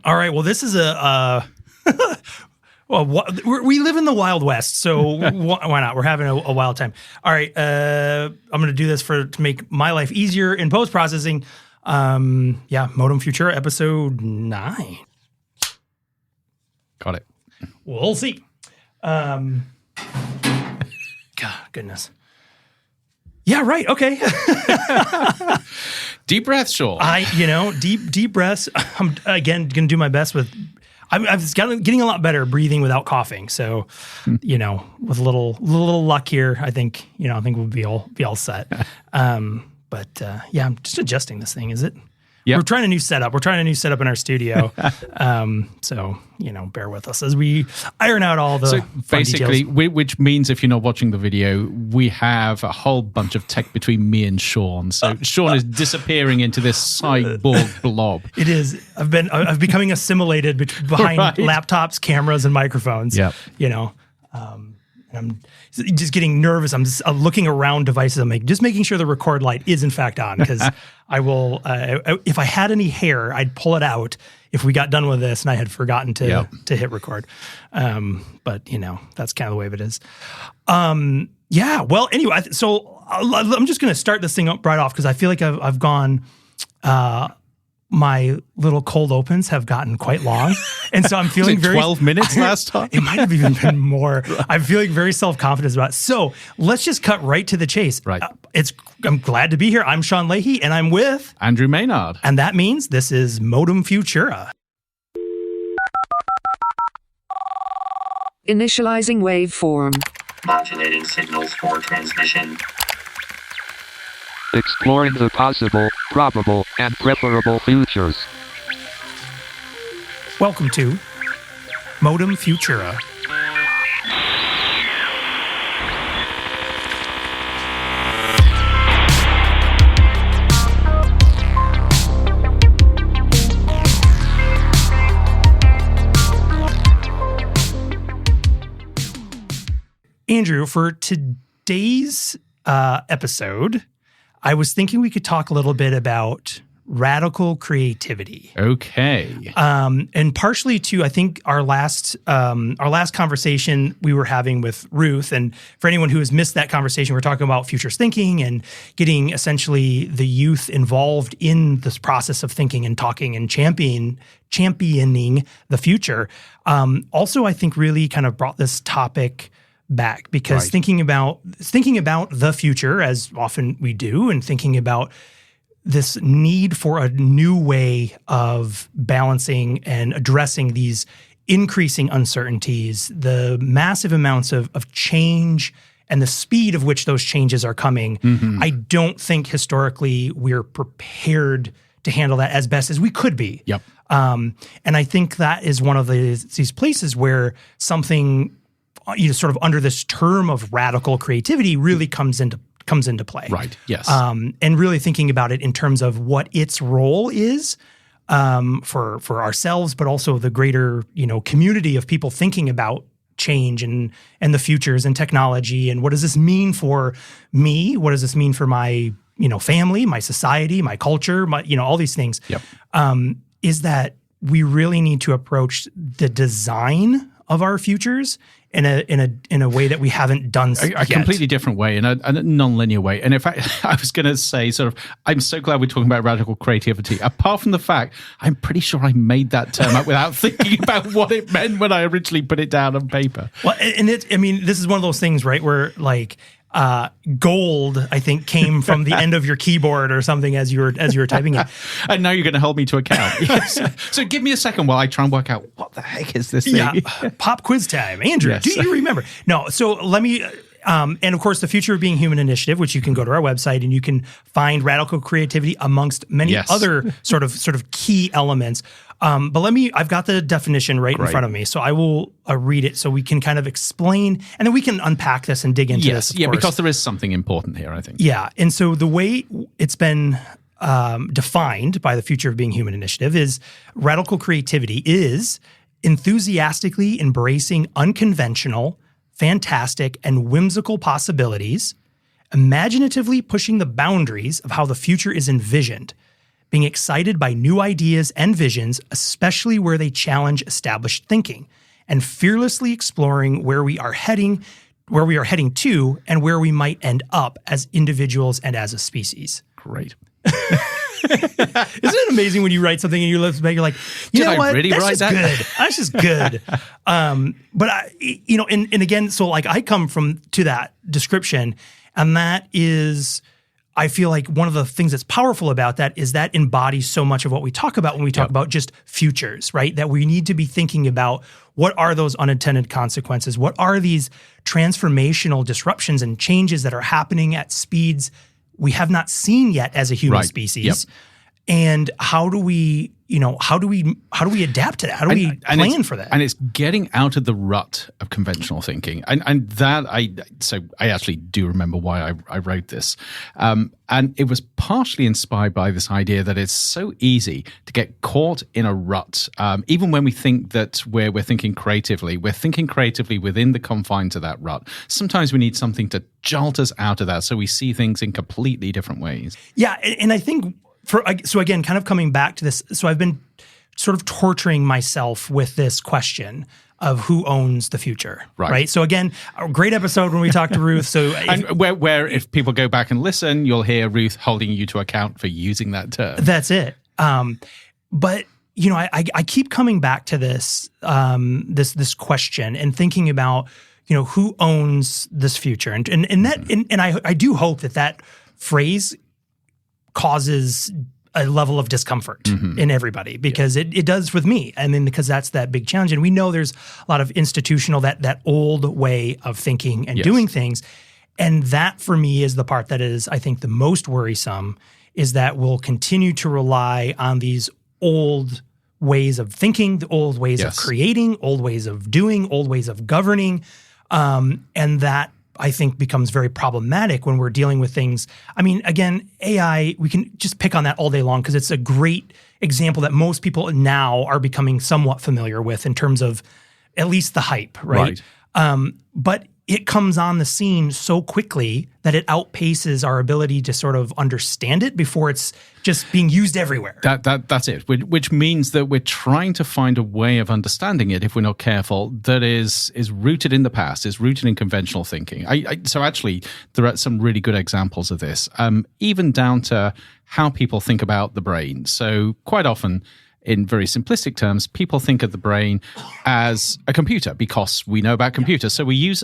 All right. Well, this is we live in the Wild West, so why not? We're having a wild time. All right. I'm going to do this to make my life easier in post-processing. Modem Futura, episode 9. Got it. We'll see. God, goodness. Yeah, right. Okay. Deep breaths, Sean. Deep breaths. I'm again going to do my best with. I've getting a lot better breathing without coughing. So, with a little luck here, I think we'll be all set. I'm just adjusting this thing. Is it? Yep. We're trying a new setup. In our studio. So, bear with us as we iron out all the basically, details. Which means if you're not watching the video, we have a whole bunch of tech between me and Sean. So Sean is disappearing into this cyborg blob. It is. I've becoming assimilated behind laptops, cameras, and microphones. Yeah. I'm just getting nervous. I'm just looking around devices. I'm just making sure the record light is in fact on, because I will. If I had any hair, I'd pull it out if we got done with this and I had forgotten to hit record. But that's kind of the way it is. Well, anyway, so I'm just going to start this thing up right off because I feel like I've gone. My little cold opens have gotten quite long. And so I'm feeling 12 minutes last time? It might have even been more. Right. I'm feeling very self-confident about it. So let's just cut right to the chase. Right. I'm glad to be here. I'm Sean Leahy, and I'm with Andrew Maynard. And that means this is Modem Futura. Initializing waveform. Modulating signals for transmission. Exploring the possible, probable, and preferable futures. Welcome to Modem Futura. Andrew, for today's episode, I was thinking we could talk a little bit about radical creativity. Okay. And partially too, I think our last conversation we were having with Ruth, and for anyone who has missed that conversation, we're talking about futures thinking and getting essentially the youth involved in this process of thinking and talking and championing the future. Also, I think really kind of brought this topic back because thinking about the future, as often we do, and thinking about this need for a new way of balancing and addressing these increasing uncertainties, the massive amounts of change and the speed of which those changes are coming. Mm-hmm. I don't think historically we're prepared to handle that as best as we could be. Yep. And I think that is one of these places where something sort of under this term of radical creativity really comes into play. Right. Yes. And really thinking about it in terms of what its role is for ourselves, but also the greater community of people thinking about change and the futures and technology, and what does this mean for me? What does this mean for my family, my society, my culture, all these things. Yep. Is that we really need to approach the design of our futures in a way that we haven't done yet. A completely different way, in a non-linear way. And in fact, I was going to say I'm so glad we're talking about radical creativity, apart from the fact I'm pretty sure I made that term up without thinking about what it meant when I originally put it down on paper. Well, and this is one of those things, right, where like gold, I think, came from the end of your keyboard or something as you were typing it. And now you're going to hold me to account. Yes. So give me a second while I try and work out what the heck is this thing. Yeah, pop quiz time. Andrew, yes. Do you remember? No, so let me... and of course, the Future of Being Human initiative, which you can go to our website and you can find radical creativity amongst many other sort of key elements. But I've got the definition right in front of me, so I will read it so we can kind of explain, and then we can unpack this and dig into this. Of course. Because there is something important here, I think. Yeah, and so the way it's been defined by the Future of Being Human initiative is radical creativity is enthusiastically embracing unconventional, fantastic, and whimsical possibilities, imaginatively pushing the boundaries of how the future is envisioned, being excited by new ideas and visions, especially where they challenge established thinking, and fearlessly exploring where we are heading to, and where we might end up as individuals and as a species. Great. Isn't it amazing when you write something and you look back, you're like, you know what? Really That's write just that? good. That's just good. But and again, so like I come to that description, and that is, I feel like one of the things that's powerful about that is that embodies so much of what we talk about when we talk about just futures, right? That we need to be thinking about what are those unintended consequences? What are these transformational disruptions and changes that are happening at speeds we have not seen yet as a human species? And how do we adapt to that? How do we plan for that? And it's getting out of the rut of conventional thinking. And that I actually do remember why I wrote this. And it was partially inspired by this idea that it's so easy to get caught in a rut. Even when we think that we're thinking creatively, we're thinking creatively within the confines of that rut. Sometimes we need something to jolt us out of that so we see things in completely different ways. Yeah, and I think so again, kind of coming back to this, so I've been sort of torturing myself with this question of who owns the future, right? So again, a great episode when we talked to Ruth. So where if people go back and listen, you'll hear Ruth holding you to account for using that term. That's it. But I keep coming back to this this question and thinking about who owns this future, and I do hope that phrase causes a level of discomfort in everybody, because it does with me. I mean, because that's that big challenge. And we know there's a lot of institutional, that old way of thinking and doing things. And that for me is the part that is, I think, the most worrisome, is that we'll continue to rely on these old ways of thinking, the old ways of creating, old ways of doing, old ways of governing. And that, I think, becomes very problematic when we're dealing with things. I mean, again, AI, we can just pick on that all day long because it's a great example that most people now are becoming somewhat familiar with in terms of at least the hype, right? But it comes on the scene so quickly that it outpaces our ability to sort of understand it before it's just being used everywhere. That's it, which means that we're trying to find a way of understanding it, if we're not careful, that is rooted in the past, is rooted in conventional thinking. So actually, there are some really good examples of this, even down to how people think about the brain. So quite often, in very simplistic terms, people think of the brain as a computer because we know about computers. So we use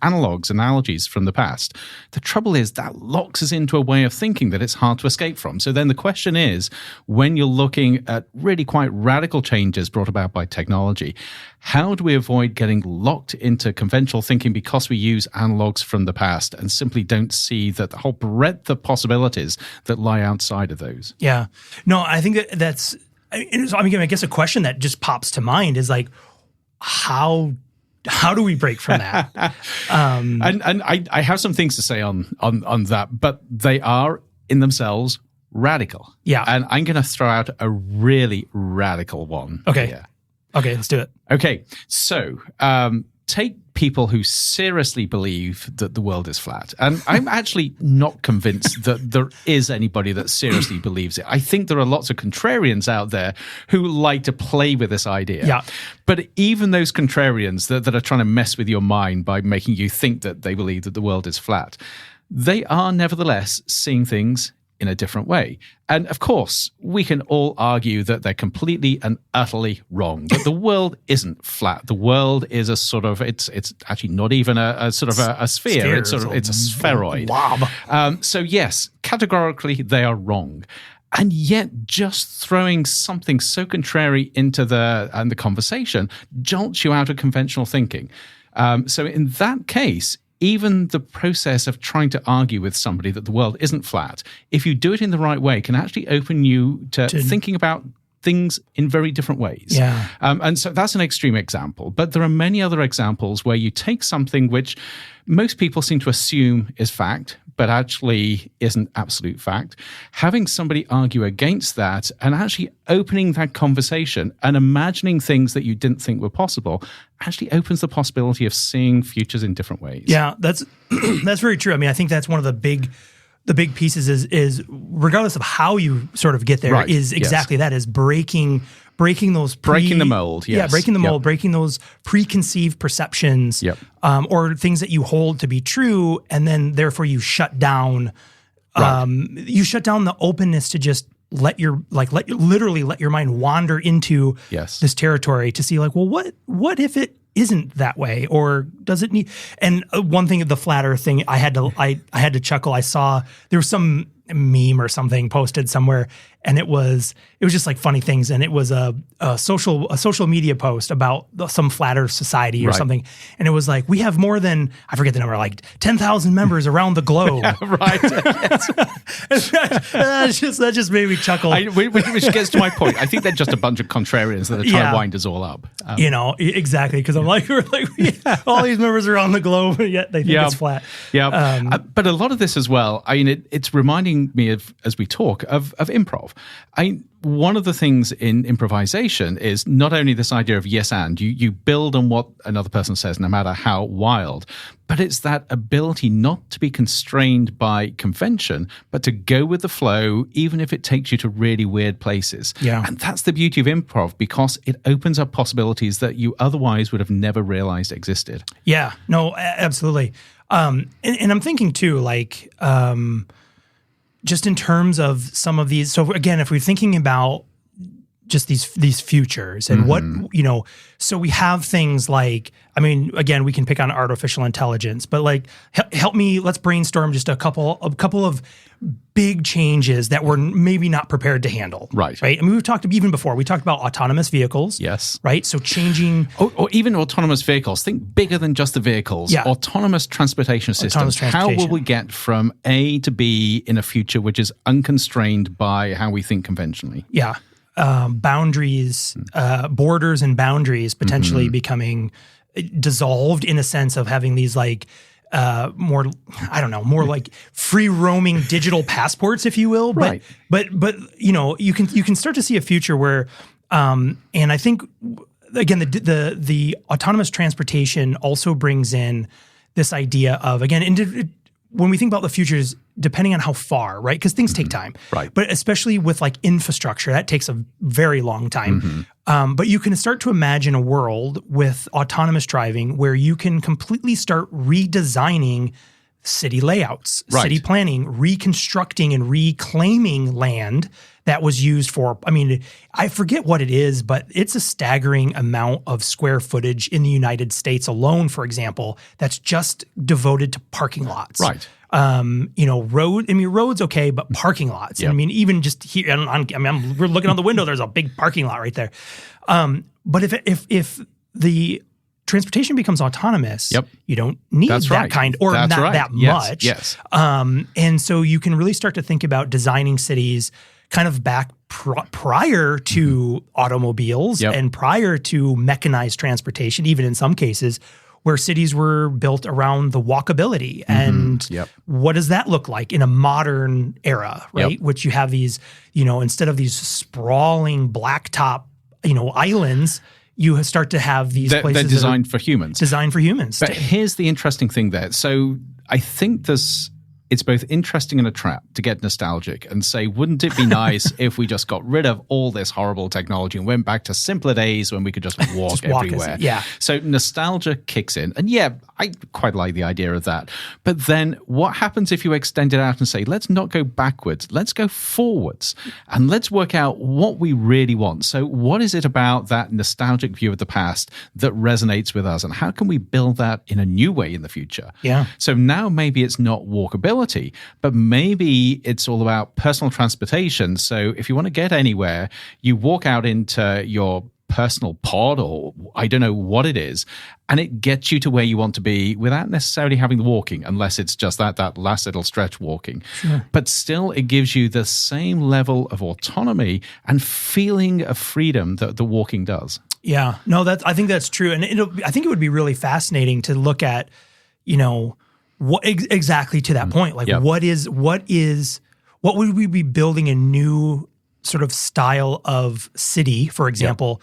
analogies from the past. The trouble is that locks us into a way of thinking that it's hard to escape from. So then the question is, when you're looking at really quite radical changes brought about by technology, how do we avoid getting locked into conventional thinking because we use analogs from the past and simply don't see that the whole breadth of possibilities that lie outside of those? Yeah. No, I think that's, I guess a question that just pops to mind is like, how do we break from that? And I have some things to say on that, but they are in themselves radical. Yeah. And I'm going to throw out a really radical one. Okay. Here. Okay, let's do it. Okay. So take people who seriously believe that the world is flat. And I'm actually not convinced that there is anybody that seriously believes it. I think there are lots of contrarians out there who like to play with this idea. Yeah. But even those contrarians that are trying to mess with your mind by making you think that they believe that the world is flat, they are nevertheless seeing things in a different way. And of course, we can all argue that they're completely and utterly wrong, that the world isn't flat. The world is a sort of, it's actually not even a sort of a sphere. It's a spheroid. Blob. So yes, categorically, they are wrong. And yet just throwing something so contrary into the conversation jolts you out of conventional thinking. So in that case, even the process of trying to argue with somebody that the world isn't flat, if you do it in the right way, can actually open you to thinking about things in very different ways. Yeah. And so that's an extreme example. But there are many other examples where you take something which most people seem to assume is fact, but actually isn't absolute fact, having somebody argue against that and actually opening that conversation and imagining things that you didn't think were possible actually opens the possibility of seeing futures in different ways. Yeah, that's very true. I mean, I think that's one of the big the big pieces is regardless of how you sort of get there, Right, is exactly that, is breaking those Breaking the mold, yes. Yeah, breaking the Yep. mold, breaking those preconceived perceptions, Yep. or things that you hold to be true, and then therefore you shut down Right. you shut down the openness to just literally let your mind wander into Yes. this territory to see, like, well, what if it isn't that way, or does it need? And one thing, the flat Earth thing, I had to chuckle. I saw there was some meme or something posted somewhere, and it was just like funny things, and it was a social media post about some flat Earth society or Right. something, and it was like, we have more than, I forget the number, like 10,000 members around the globe. Right. that just made me chuckle. Which gets to my point. I think they're just a bunch of contrarians that are trying Yeah. to wind us all up. Exactly, because I'm like, all these members around the globe, yet they think it's flat. Yeah. But a lot of this as well, I mean, it's reminding me of, as we talk, of improv. One of the things in improvisation is not only this idea of yes and, you build on what another person says, no matter how wild, but it's that ability not to be constrained by convention, but to go with the flow, even if it takes you to really weird places. Yeah. And that's the beauty of improv, because it opens up possibilities that you otherwise would have never realized existed. Yeah, no, absolutely. And I'm thinking too, like, just in terms of some of these. So again, if we're thinking about just these futures and what, so we have things like, I mean, again, we can pick on artificial intelligence, but like, help me, let's brainstorm just a couple of big changes that we're maybe not prepared to handle. Right. I mean, we talked about autonomous vehicles. Yes. Right. So changing. Or even autonomous vehicles. Think bigger than just the vehicles. Yeah. Autonomous transportation systems. How will we get from A to B in a future which is unconstrained by how we think conventionally? Yeah. Boundaries, borders and boundaries potentially becoming dissolved in a sense of having these like more like free roaming digital passports, if you will. Right. But you can start to see a future where, and I think again the autonomous transportation also brings in this idea of, again, when we think about the futures, depending on how far, right? Because things take time. Right. But especially with like infrastructure, that takes a very long time. But you can start to imagine a world with autonomous driving where you can completely start redesigning city layouts, Right. city planning, reconstructing and reclaiming land that was used for, I mean, I forget what it is, but it's a staggering amount of square footage in the United States alone, for example, that's just devoted to parking lots. Right. Roads, okay, but parking lots. Yep. I mean, even just here, we're looking out the window, there's a big parking lot right there. But if the transportation becomes autonomous, Yep. you don't need That's that right. kind, or That's not right. that Yes, much. yes. And so you can really start to think about designing cities kind of back prior to automobiles Yep. and prior to mechanized transportation, even in some cases, where cities were built around the walkability. And Yep. what does that look like in a modern era, right? Yep. Which you have these, instead of these sprawling blacktop, islands, you start to have these places They're that are designed for humans. designed for humans. But here's the interesting thing there. So I think it's both interesting and a trap to get nostalgic and say, wouldn't it be nice if we just got rid of all this horrible technology and went back to simpler days when we could just walk everywhere? Yeah. So nostalgia kicks in. And yeah, I quite like the idea of that. But then what happens if you extend it out and say, let's not go backwards, let's go forwards and let's work out what we really want. So what is it about that nostalgic view of the past that resonates with us? And how can we build that in a new way in the future? Yeah. So now maybe it's not walkability, but maybe it's all about personal transportation. So if you want to get anywhere, you walk out into your personal pod, or I don't know what it is, and it gets you to where you want to be without necessarily having the walking, unless it's just that last little stretch walking. Sure. But still, it gives you the same level of autonomy and feeling of freedom that the walking does. Yeah, no, I think that's true. And I think it would be really fascinating to look at, what exactly to that point, like Yep. what would we be building a new sort of style of city, for example,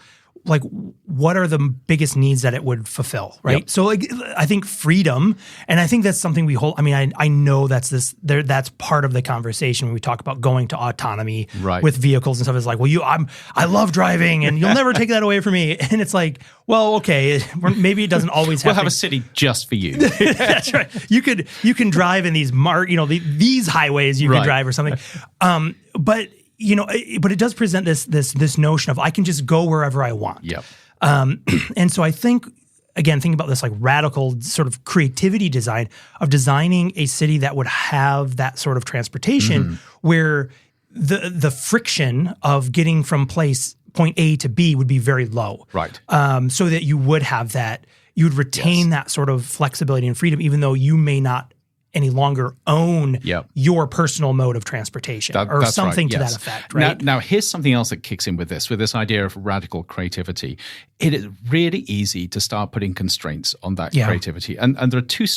what are the biggest needs that it would fulfill, right? Yep. So like I think freedom, and I think that's something we hold. I mean, I know that's part of the conversation when we talk about going to autonomy with vehicles and stuff. It's like, well, I love driving, and you'll never take that away from me. And it's like, well, okay, maybe it doesn't always happen. We'll have a city just for you. That's right. You can drive in these these highways you can drive or something, but it does present this notion of I can just go wherever I want. Yep. And so I think, again, thinking about this like radical sort of creativity design of designing a city that would have that sort of transportation where the friction of getting from point A to B would be very low. Right. So that you would have that, you would retain that sort of flexibility and freedom, even though you may not any longer own your personal mode of transportation or something to that effect, right? Now, here's something else that kicks in with this idea of radical creativity. It is really easy to start putting constraints on that creativity. And there are two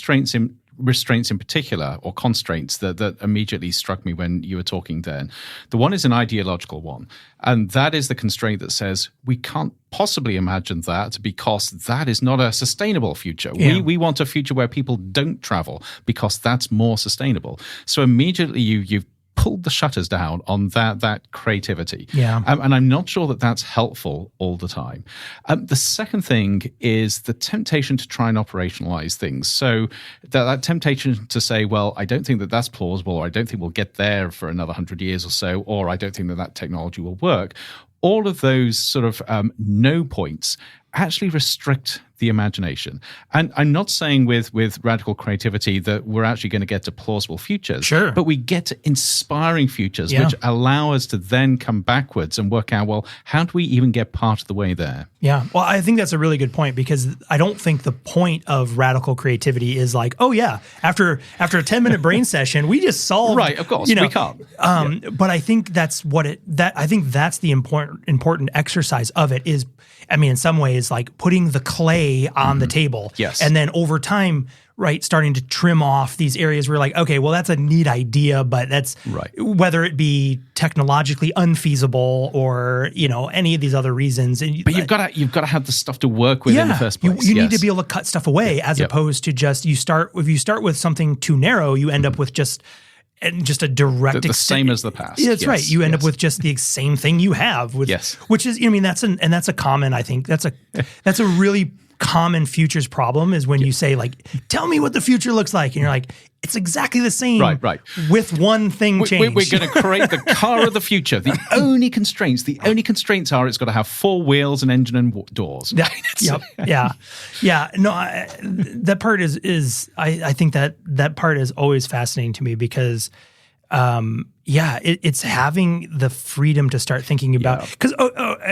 restraints in particular, or constraints that immediately struck me when you were talking then. The one is an ideological one, and that is the constraint that says we can't possibly imagine that because that is not a sustainable future. Yeah. We want a future where people don't travel because that's more sustainable. So immediately you've pulled the shutters down on that creativity. Yeah. And I'm not sure that that's helpful all the time. The second thing is the temptation to try and operationalize things. So that temptation to say, well, I don't think that that's plausible, or I don't think we'll get there for another 100 years or so, or I don't think that technology will work. All of those sort of no points actually restrict the imagination. And I'm not saying with radical creativity that we're actually going to get to plausible futures. Sure. But we get to inspiring futures, which allow us to then come backwards and work out, well, how do we even get part of the way there? Yeah. Well, I think that's a really good point, because I don't think the point of radical creativity is like, oh yeah, after a 10-minute brain session, we just solved. Right, of course, we can't. But I think that's I think that's the important exercise of it is, I mean, in some ways, like putting the clay on the table. Yes. And then over time, right, starting to trim off these areas where like, okay, well, that's a neat idea, but that's whether it be technologically unfeasible or, any of these other reasons. But you've got to have the stuff to work with in the first place. You need to be able to cut stuff away as opposed to just if you start with something too narrow, you end up with just a direct the same as the past. Yeah, that's right. You end up with just the same thing you have. Which is, that's a common. I think that's a really common futures problem is when you say like, tell me what the future looks like, and you're like, it's exactly the same, right. with one thing changed. We're going to create the car of the future. The only constraints are it's got to have 4 wheels, an engine, and doors. Yeah. No, that part is I think that part is always fascinating to me because, it's having the freedom to start thinking about. Because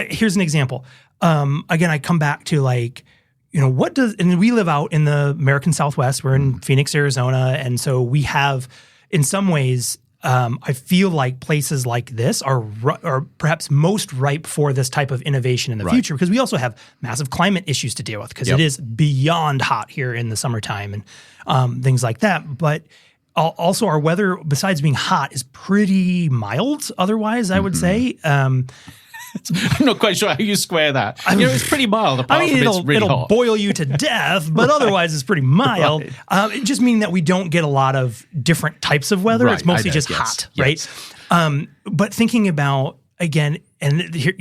here's an example. Again, I come back to like, and we live out in the American Southwest. We're in Phoenix, Arizona. And so we have, in some ways, I feel like places like this are perhaps most ripe for this type of innovation in the future, because we also have massive climate issues to deal with, because it is beyond hot here in the summertime and things like that. But also our weather, besides being hot, is pretty mild otherwise, I would say. I'm not quite sure how you square that. It's pretty mild, apart from it's really hot. It'll boil you to death, but otherwise it's pretty mild. It just means that we don't get a lot of different types of weather. It's mostly just hot, right? But thinking about, again, and here,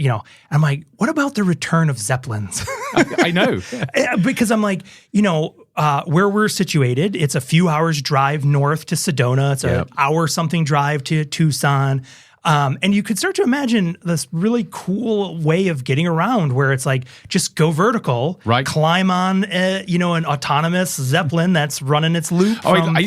I'm like, what about the return of Zeppelins? I know. Because I'm like, where we're situated, it's a few hours drive north to Sedona. It's an hour something drive to Tucson. And you could start to imagine this really cool way of getting around where it's like, just go vertical, climb on, an autonomous Zeppelin that's running its loop.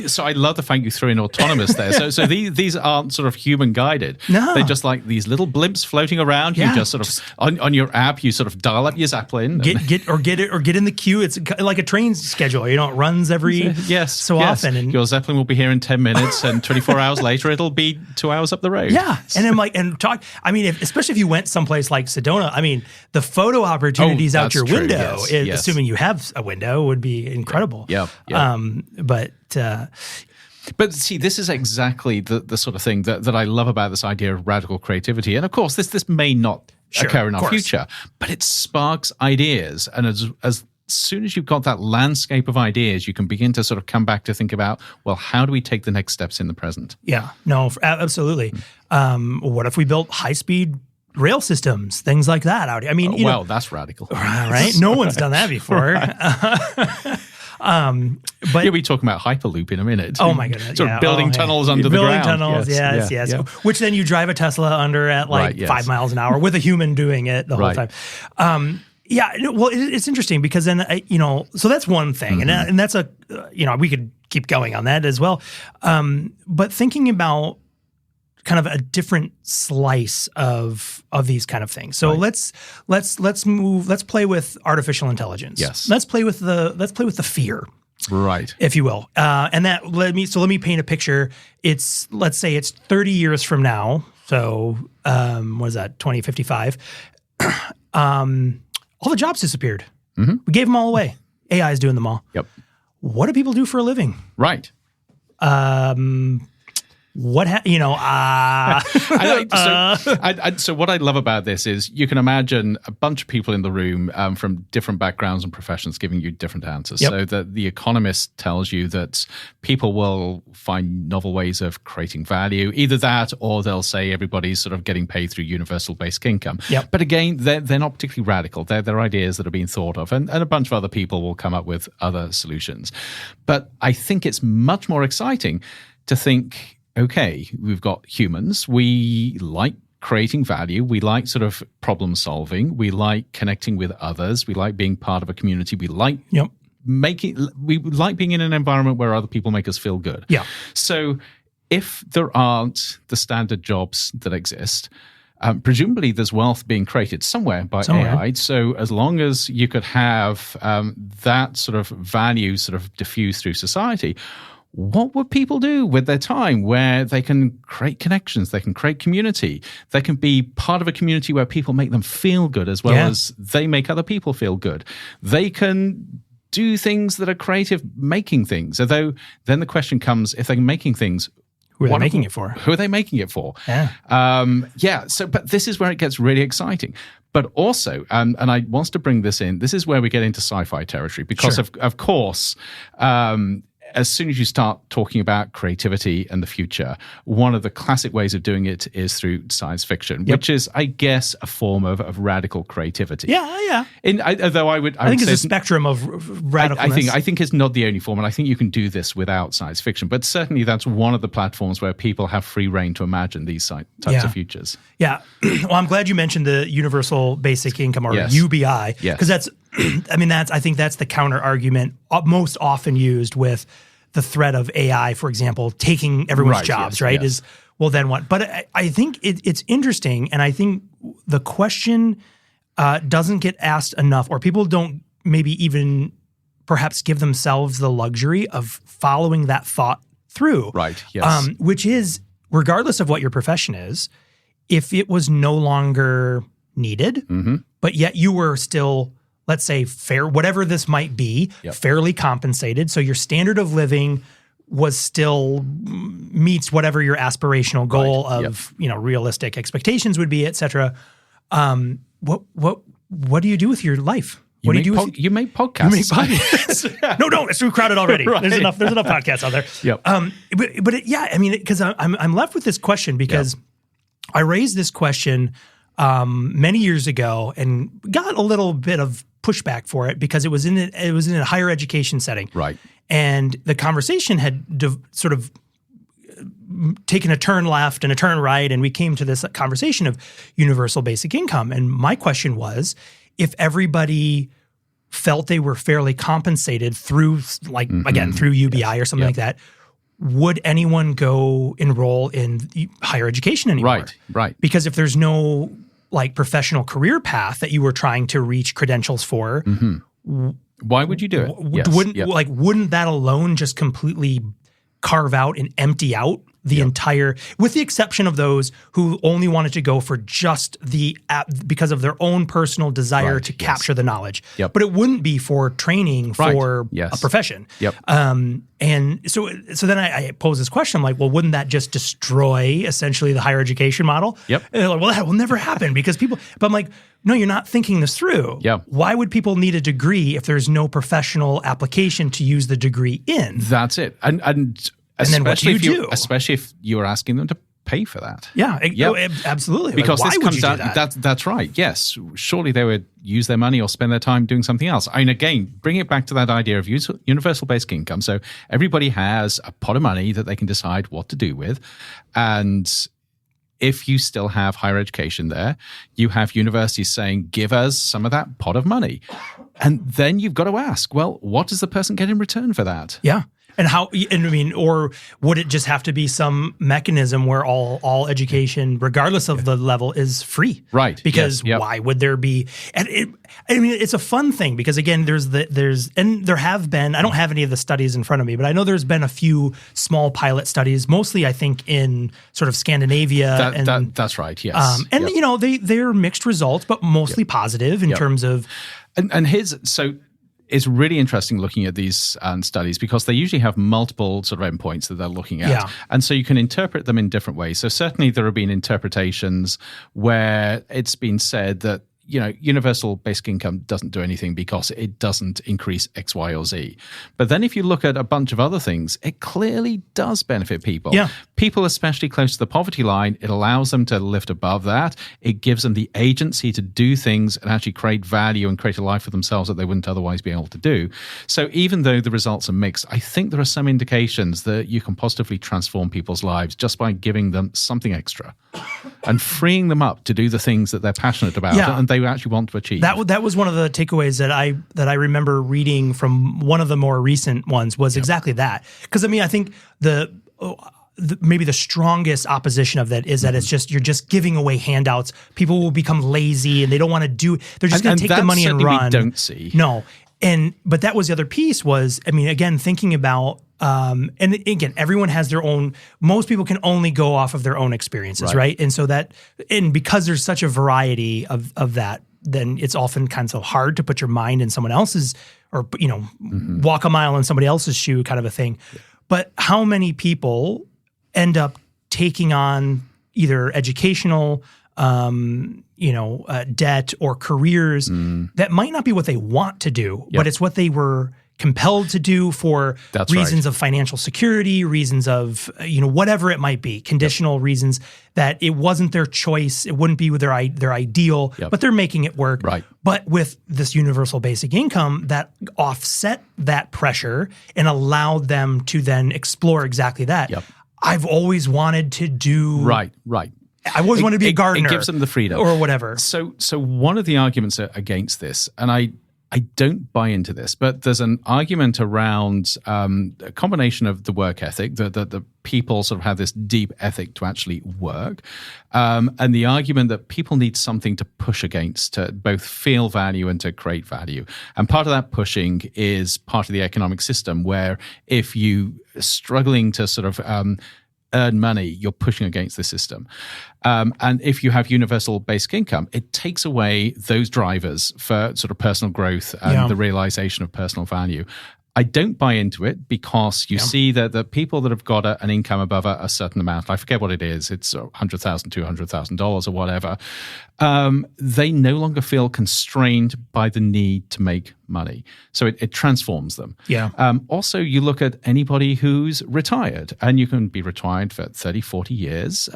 So I love the fact you threw in autonomous there. So these aren't sort of human guided. No. They're just like these little blimps floating around. You just sort of, on your app, you sort of dial up your Zeppelin. Get in the queue. It's like a train schedule. It runs every so often. And your Zeppelin will be here in 10 minutes and 24 hours later, it'll be 2 hours up the road. Yeah. And I'm like, especially if you went someplace like Sedona, the photo opportunities out your window, assuming you have a window, would be incredible. Yeah. But see, this is exactly the sort of thing that I love about this idea of radical creativity. And of course, this may not occur in of our course. future, but it sparks ideas. And as soon as you've got that landscape of ideas, you can begin to sort of come back to think about, well, how do we take the next steps in the present? Yeah, no, absolutely. What if we built high-speed rail systems, things like that out here? I mean, you know, That's radical. right? No one's done that before. But You'll be talking about Hyperloop in a minute. oh my goodness, Sort of building tunnels under the building ground. tunnels, yes. Yeah. Which then you drive a Tesla under at like Right, yes. 5 miles an hour with a human doing it the whole Right. time. Well, it's interesting because then, so that's one thing. Mm-hmm. And that's we could keep going on that as well. But thinking about kind of a different slice of these kind of things. So let's play with artificial intelligence. Yes. Let's play with the fear, Right. if you will. And that let me paint a picture. Let's say it's 30 years from now. So what is that? 2055. All the jobs disappeared. Mm-hmm. We gave them all away. AI is doing them all. Yep. What do people do for a living? Right. So what I love about this is you can imagine a bunch of people in the room from different backgrounds and professions giving you different answers. Yep. So that the Economist tells you that people will find novel ways of creating value, either that or they'll say everybody's sort of getting paid through universal basic income. Yep. But again, they're not particularly radical. They're ideas that are being thought of, and a bunch of other people will come up with other solutions. But I think it's much more exciting to think, okay, we've got humans. We like creating value. We like sort of problem solving. We like connecting with others. We like being part of a community. We like we like being in an environment where other people make us feel good. Yeah. So if there aren't the standard jobs that exist, presumably there's wealth being created somewhere by AI. So as long as you could have that sort of value sort of diffused through society, what would people do with their time where they can create connections, they can create community, they can be part of a community where people make them feel good as well as they make other people feel good. They can do things that are creative, making things. Although then the question comes, if they're making things, who are they making it for? Who are they making it for? Yeah. So, but this is where it gets really exciting. But also, and I want to bring this in, this is where we get into sci-fi territory because, of course, as soon as you start talking about creativity and the future, one of the classic ways of doing it is through science fiction, which is, I guess, a form of radical creativity. Yeah. Though I think it's a spectrum of radicalness. I think it's not the only form, and I think you can do this without science fiction. But certainly, that's one of the platforms where people have free reign to imagine these types of futures. Yeah. Well, I'm glad you mentioned the Universal Basic Income, or UBI, because that's I think that's the counter argument most often used with the threat of AI, for example, taking everyone's jobs, right? Is, well, then what? But I think it's interesting, and I think the question doesn't get asked enough, or people don't maybe even perhaps give themselves the luxury of following that thought through. Right, yes. Which is, regardless of what your profession is, if it was no longer needed, but yet you were still, let's say, fair, whatever this might be, fairly compensated. So your standard of living was still meets whatever your aspirational goal of realistic expectations would be, et cetera. What do you do with your life? What do you do? You make podcasts. You make podcasts. No, it's too crowded already. Right. There's enough podcasts out there. Yep. Because I'm left with this question because I raised this question many years ago and got a little bit of pushback for it because it was in a higher education setting. Right. And the conversation had sort of taken a turn left and a turn right, and we came to this conversation of universal basic income. And my question was, if everybody felt they were fairly compensated through, through UBI or something like that, would anyone go enroll in higher education anymore? Right. Because if there's no professional career path that you were trying to reach credentials for, why would you do it? Wouldn't that alone just completely carve out and empty out the entire, with the exception of those who only wanted to go for just because of their own personal desire to capture the knowledge. Yep. But it wouldn't be for training for a Yes. profession. Yep. And so then I pose this question, I'm like, well, wouldn't that just destroy essentially the higher education model? Yep. And they're like, well, that will never happen because people, but I'm like, no, you're not thinking this through. Yeah. Why would people need a degree if there's no professional application to use the degree in? That's it. And then what do you especially do? especially if you're asking them to pay for that. Yeah, absolutely. Because like, this why comes would you do down, that? that's right. Yes, surely they would use their money or spend their time doing something else. I mean, again, bring it back to that idea of universal basic income. So everybody has a pot of money that they can decide what to do with. And if you still have higher education there, you have universities saying, give us some of that pot of money. And then you've got to ask, well, what does the person get in return for that? Yeah. And how, and I mean, or would it just have to be some mechanism where all education, regardless of the level, is free? Right. Because Yes. Yep. why would there be, and I mean, it's a fun thing because again, and there have been, I don't have any of the studies in front of me, but I know there's been a few small pilot studies, mostly I think in sort of Scandinavia. That's right. Yes. And Yep. you know, they're mixed results, but mostly positive in terms of, And it's really interesting looking at these studies because they usually have multiple sort of endpoints that they're looking at. Yeah. And so you can interpret them in different ways. So certainly there have been interpretations where it's been said that, you know, universal basic income doesn't do anything because it doesn't increase X, Y, or Z. But then if you look at a bunch of other things, it clearly does benefit people. Yeah. People especially close to the poverty line, it allows them to lift above that. It gives them the agency to do things and actually create value and create a life for themselves that they wouldn't otherwise be able to do. So even though the results are mixed, I think there are some indications that you can positively transform people's lives just by giving them something extra and freeing them up to do the things that they're passionate about and they actually want to achieve. That was one of the takeaways that I remember reading from one of the more recent ones was exactly that. Because I mean, I think maybe the strongest opposition of that is that it's just you're just giving away handouts. People will become lazy and they don't want to do. They're just going to take the money and run. We don't see. No, but that was the other piece. Was I mean, again, thinking about. And again, everyone has their own, most people can only go off of their own experiences, right? And so and because there's such a variety of that, then it's often kind of hard to put your mind in someone else's, or, you know, walk a mile in somebody else's shoe kind of a thing. But how many people end up taking on either educational, debt or careers that might not be what they want to do, but it's what they were compelled to do for reasons of financial security, reasons of, whatever it might be, conditional reasons that it wasn't their choice. It wouldn't be their ideal, but they're making it work. Right. But with this universal basic income that offset that pressure and allowed them to then explore exactly that. Yep. I've always wanted to do. Right. I always wanted to be a gardener. It gives them the freedom. Or whatever. So one of the arguments against this, and I don't buy into this, but there's an argument around a combination of the work ethic, that the people sort of have this deep ethic to actually work, and the argument that people need something to push against to both feel value and to create value. And part of that pushing is part of the economic system where if you are struggling to sort of earn money, you're pushing against the system. And if you have universal basic income, it takes away those drivers for sort of personal growth and the realization of personal value. I don't buy into it because you see that the people that have got an income above a certain amount, I forget what it is, it's $100,000, $200,000 or whatever, they no longer feel constrained by the need to make money. So it transforms them. Yeah. Also, you look at anybody who's retired, and you can be retired for 30, 40 years.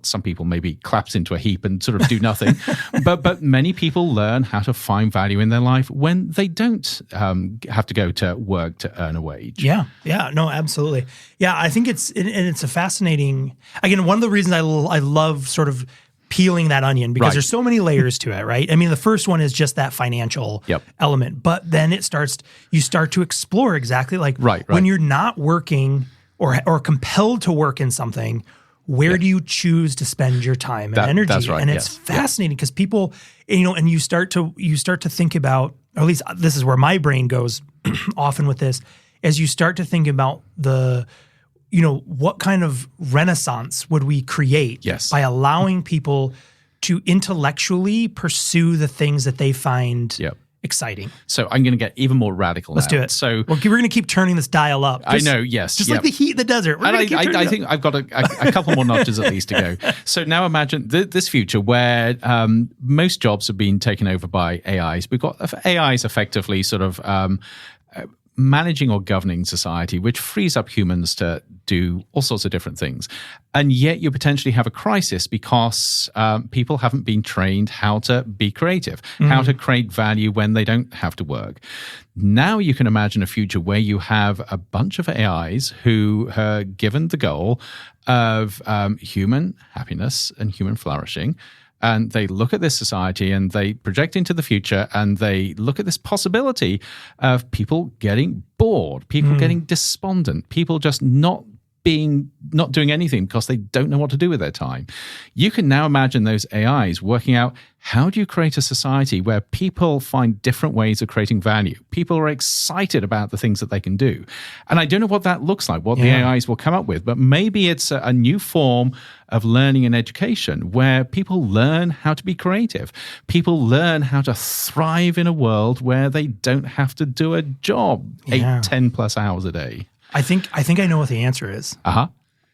Some people maybe collapse into a heap and sort of do nothing, but many people learn how to find value in their life when they don't have to go to work to earn a wage. Yeah. No, absolutely. Yeah, I think it's a fascinating. Again, one of the reasons I love sort of peeling that onion because there's so many layers to it, right? I mean, the first one is just that financial element, but then you start to explore exactly like when you're not working or compelled to work in something, where do you choose to spend your time and energy? That's right. And it's fascinating because people, and you start to think about, or at least this is where my brain goes often with this, as you start to think about what kind of renaissance would we create Yes. by allowing people to intellectually pursue the things that they find exciting? So I'm going to get even more radical. Let's do it. So we're going to keep turning this dial up. I know, yes. Just like the heat in the desert. We're And gonna keep turning I it up. think I've got a couple more notches at least to go. So now imagine this future where most jobs have been taken over by AIs. We've got AIs effectively sort of managing or governing society, which frees up humans to do all sorts of different things. And yet you potentially have a crisis because people haven't been trained how to be creative, how to create value when they don't have to work. Now you can imagine a future where you have a bunch of AIs who are given the goal of human happiness and human flourishing. And they look at this society and they project into the future and they look at this possibility of people getting bored, people getting despondent, people just not doing anything because they don't know what to do with their time. You can now imagine those AIs working out, how do you create a society where people find different ways of creating value? People are excited about the things that they can do. And I don't know what that looks like, what the AIs will come up with, but maybe it's a new form of learning and education where people learn how to be creative. People learn how to thrive in a world where they don't have to do a job 10 plus hours a day. I think I know what the answer is. Uh-huh.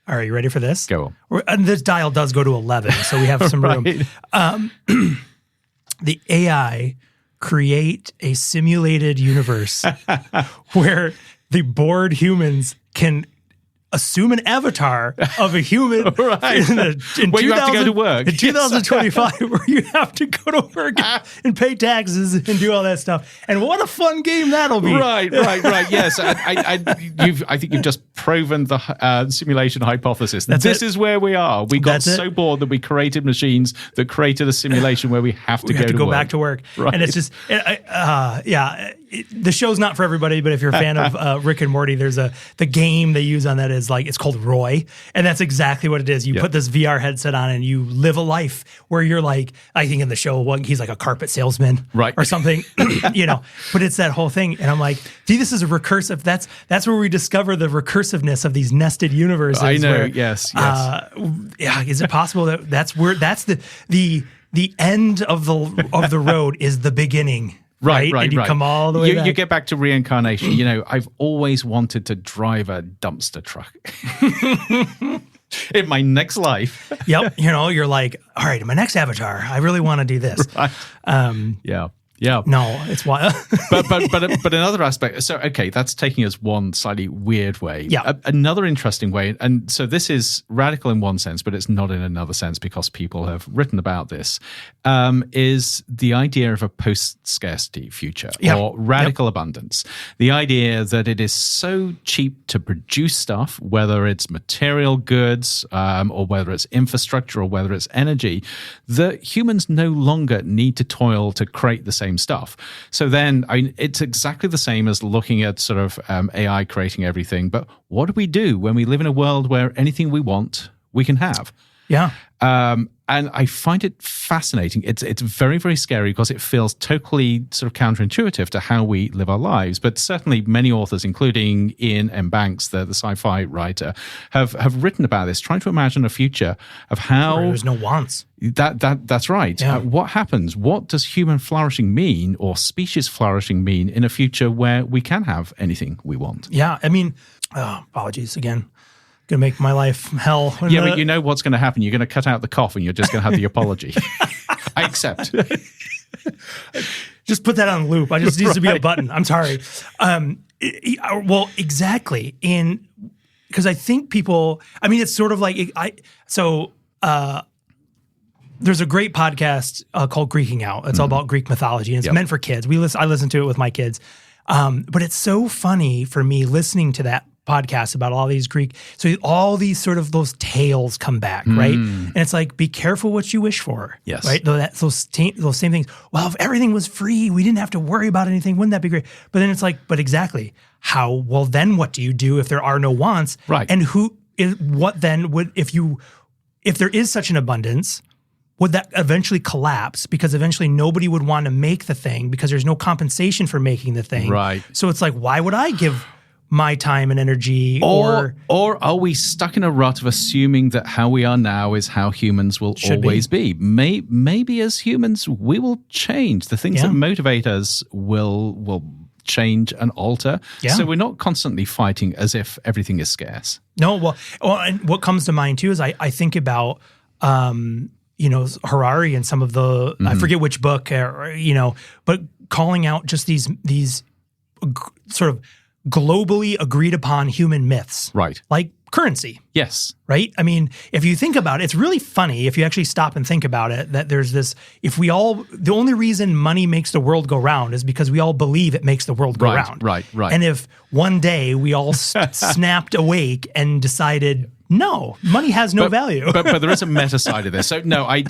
All right, you ready for this? Go on. And this dial does go to 11, so we have some room. The AI create a simulated universe where the bored humans can assume an avatar of a human in where you have to go to work. In 2025, where you have to go to work and pay taxes and do all that stuff. And what a fun game that'll be. Right. Yes. I think you've just proven the simulation hypothesis. This is where we are. We got so bored that we created machines that created a simulation where we have to go back to work. Right. And it's just, the show's not for everybody, but if you're a fan of Rick and Morty, there's the game they use on that is it's called Roy. And that's exactly what it is. You put this VR headset on and you live a life where you're I think in the show, he's like a carpet salesman or something, but it's that whole thing. And I'm like, see, this is a recursive. That's where we discover the recursiveness of these nested universes. I know. Where, yes. Is it possible that that's the end of the road is the beginning? Right. And you come all the way back. You get back to reincarnation. I've always wanted to drive a dumpster truck in my next life. Yep. You're like, all right, in my next avatar, I really want to do this. Right. Yeah. No, it's wild. but another aspect. So, okay, that's taking us one slightly weird way. Yeah. Another interesting way, and so this is radical in one sense, but it's not in another sense because people have written about this, is the idea of a post-scarcity future or radical abundance. The idea that it is so cheap to produce stuff, whether it's material goods or whether it's infrastructure or whether it's energy, that humans no longer need to toil to create the same stuff. So then it's exactly the same as looking at sort of AI creating everything. But what do we do when we live in a world where anything we want, we can have? Yeah. And I find it fascinating. It's very, very scary because it feels totally sort of counterintuitive to how we live our lives. But certainly many authors, including Ian M. Banks, the sci-fi writer, have written about this, trying to imagine a future of how... Where there's no wants. That's right. Yeah. What happens? What does human flourishing mean or species flourishing mean in a future where we can have anything we want? Yeah. I mean, apologies again. Going to make my life hell. Yeah, but you know what's going to happen. You're going to cut out the cough and you're just going to have the apology. I accept. Just put that on loop. I just needs to be a button. I'm sorry. Well, exactly. Because I think people, it's sort of like, there's a great podcast called Greeking Out. It's all about Greek mythology, and it's meant for kids. I listen to it with my kids. But it's so funny for me listening to that podcast about all these Greek, so all these sort of those tales come back, right? And it's like, be careful what you wish for. Yes. Right? Those same things. Well, if everything was free, we didn't have to worry about anything, wouldn't that be great? But then it's like, but exactly, then what do you do if there are no wants? Right. And what then would, if there is such an abundance, would that eventually collapse? Because eventually nobody would want to make the thing because there's no compensation for making the thing. Right. So it's like, why would I give my time and energy, or are we stuck in a rut of assuming that how we are now is how humans will always be? Maybe as humans we will change. The things that motivate us will change and alter. Yeah. So we're not constantly fighting as if everything is scarce. No, well, and what comes to mind too is I think about Harari and some of the I forget which book, but calling out just these sort of globally agreed upon human myths, right? Like currency. Yes. Right? I mean, if you think about it, it's really funny if you actually stop and think about it, that there's this, the only reason money makes the world go round is because we all believe it makes the world go round. Right. And if one day we all snapped awake and decided, no, money has no value. but there is a meta side of this. So no, I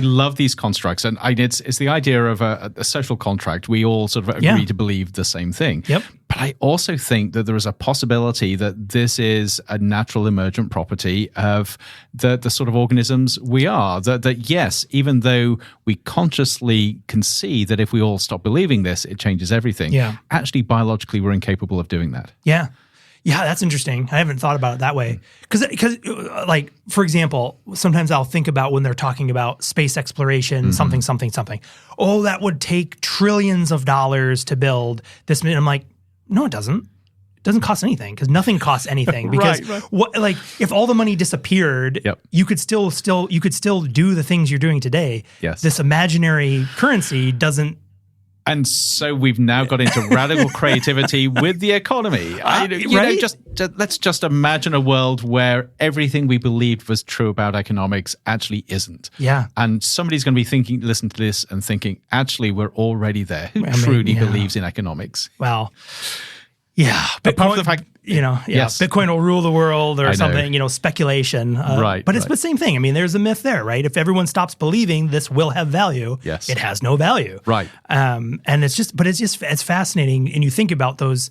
love these constructs, and it's the idea of a social contract. We all sort of agree to believe the same thing. Yep. But I also think that there is a possibility that this is a natural emergent property of the sort of organisms we are. That yes, even though we consciously can see that if we all stop believing this, it changes everything. Yeah. Actually, biologically, we're incapable of doing that. Yeah. Yeah, that's interesting. I haven't thought about it that way. Because, like, for example, sometimes I'll think about when they're talking about space exploration, something. Oh, that would take trillions of dollars to build this. And I'm like, no, it doesn't. It doesn't cost anything because nothing costs anything. Because what, like, if all the money disappeared, you could still do the things you're doing today. Yes. This imaginary currency doesn't. And so we've now got into radical creativity with the economy. Let's just imagine a world where everything we believed was true about economics actually isn't. Yeah. And somebody's going to be listening to this and thinking, actually, we're already there. Who truly believes in economics? Well, yeah. But apart from the fact, Bitcoin will rule the world or something, speculation. But it's the same thing. I mean, there's a myth there, right? If everyone stops believing this will have value, it has no value. Right. And it's fascinating. And you think about those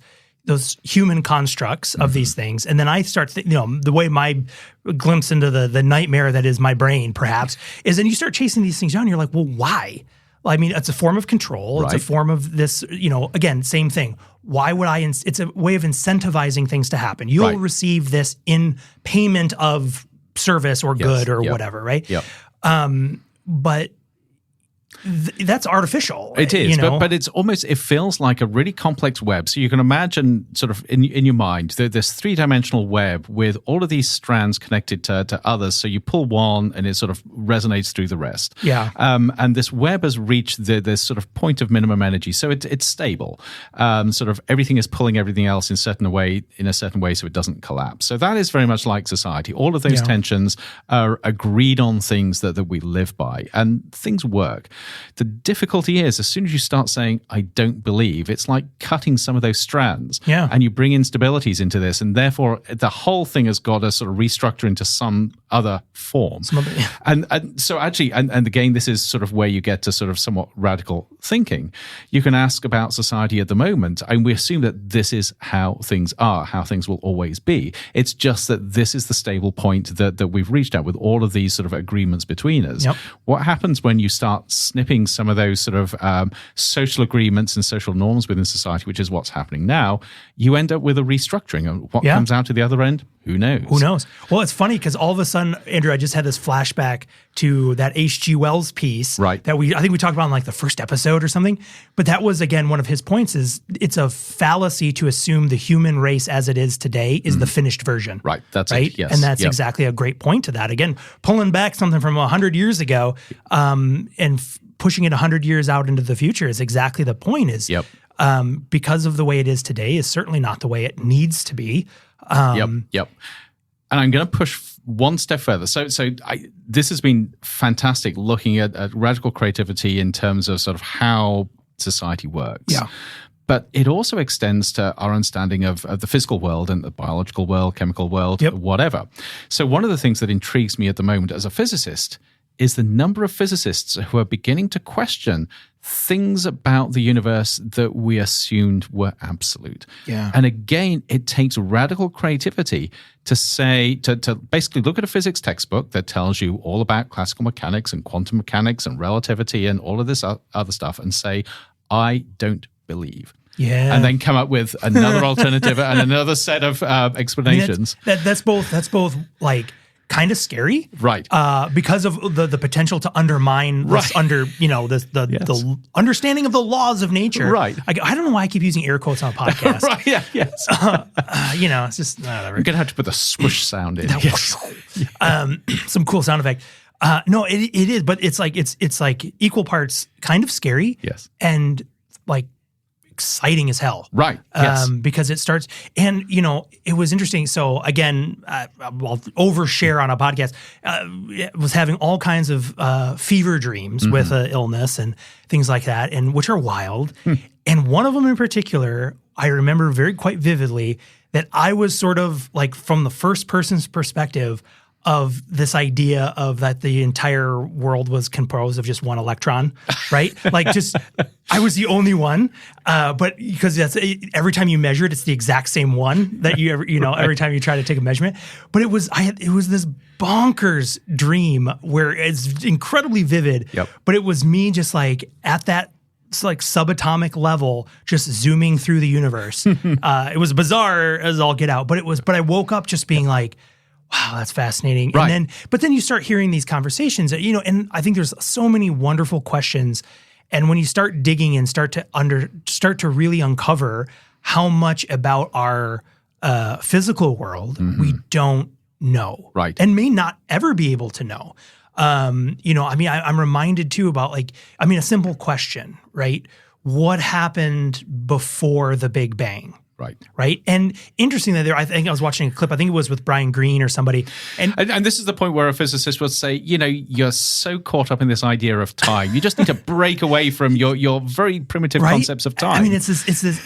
human constructs of these things. And then I start, the way my glimpse into the nightmare that is my brain, perhaps, is then you start chasing these things down and you're like, well, why? Well, I mean, it's a form of control. It's a form of this, again, same thing. Why would it's a way of incentivizing things to happen. You'll receive this in payment of service or good or whatever, right? Yep. But that's artificial. It is, but it's almost, it feels like a really complex web. So you can imagine sort of in your mind, this three-dimensional web with all of these strands connected to others. So you pull one and it sort of resonates through the rest. Yeah. And this web has reached this sort of point of minimum energy. So it's stable. Sort of everything is pulling everything else in a certain way so it doesn't collapse. So that is very much like society. All of those tensions are agreed on things that we live by, and things work. The difficulty is, as soon as you start saying, I don't believe, it's like cutting some of those strands. Yeah. And you bring instabilities into this, and therefore the whole thing has got to sort of restructure into some other form. And so actually, and again, this is sort of where you get to sort of somewhat radical thinking. You can ask about society at the moment, and we assume that this is how things are, how things will always be. It's just that this is the stable point that we've reached at with all of these sort of agreements between us. Yep. What happens when you start snipping some of those sort of social agreements and social norms within society, which is what's happening now, you end up with a restructuring. And what comes out to the other end? Who knows? Well, it's funny because all of a sudden, Andrew, I just had this flashback to that H.G. Wells piece that I think we talked about in like the first episode or something. But that was, again, one of his points is it's a fallacy to assume the human race as it is today is the finished version. Right. That's right. It. Yes. And that's exactly a great point to that. Again, pulling back something from 100 years ago and pushing it 100 years out into the future is exactly the point is because of the way it is today is certainly not the way it needs to be. Yep. And I'm going to push one step further. So this has been fantastic looking at radical creativity in terms of sort of how society works. Yeah. But it also extends to our understanding of the physical world and the biological world, chemical world, whatever. So one of the things that intrigues me at the moment as a physicist is the number of physicists who are beginning to question things about the universe that we assumed were absolute. Yeah. And again, it takes radical creativity to say, to basically look at a physics textbook that tells you all about classical mechanics and quantum mechanics and relativity and all of this other stuff and say, I don't believe. Yeah. And then come up with another alternative and another set of explanations. That's both like kind of scary, Right. Because of the potential to undermine this the understanding of the laws of nature. Right. I don't know why I keep using air quotes on a podcast. Right. Yeah. Yes. It's just whatever. You're gonna have to put the swoosh sound in. Some cool sound effect. No, it is, but it's like equal parts kind of scary. Yes. And like exciting as hell. Right. Yes. Because it starts, and it was interesting. So again, I'll overshare on a podcast. Was having all kinds of fever dreams with illness and things like that, and which are wild. And one of them in particular, I remember quite vividly that I was sort of like from the first person's perspective of this idea of that the entire world was composed of just one electron, right? Like just, I was the only one, but because that's every time you measure it, it's the exact same one that you ever, every time you try to take a measurement. But it was this bonkers dream where it's incredibly vivid, but it was me just like at that like subatomic level, just zooming through the universe. It was bizarre as all get out, but I woke up just being like, wow, that's fascinating. Right. But then you start hearing these conversations that, and I think there's so many wonderful questions. And when you start digging and start to really uncover how much about our physical world we don't know. Right. And may not ever be able to know. I'm reminded too about a simple question, right? What happened before the Big Bang? Right. And interesting that I think I was watching a clip, I think it was with Brian Greene or somebody. And this is the point where a physicist would say, you're so caught up in this idea of time. You just need to break away from your very primitive concepts of time. I mean, it's this,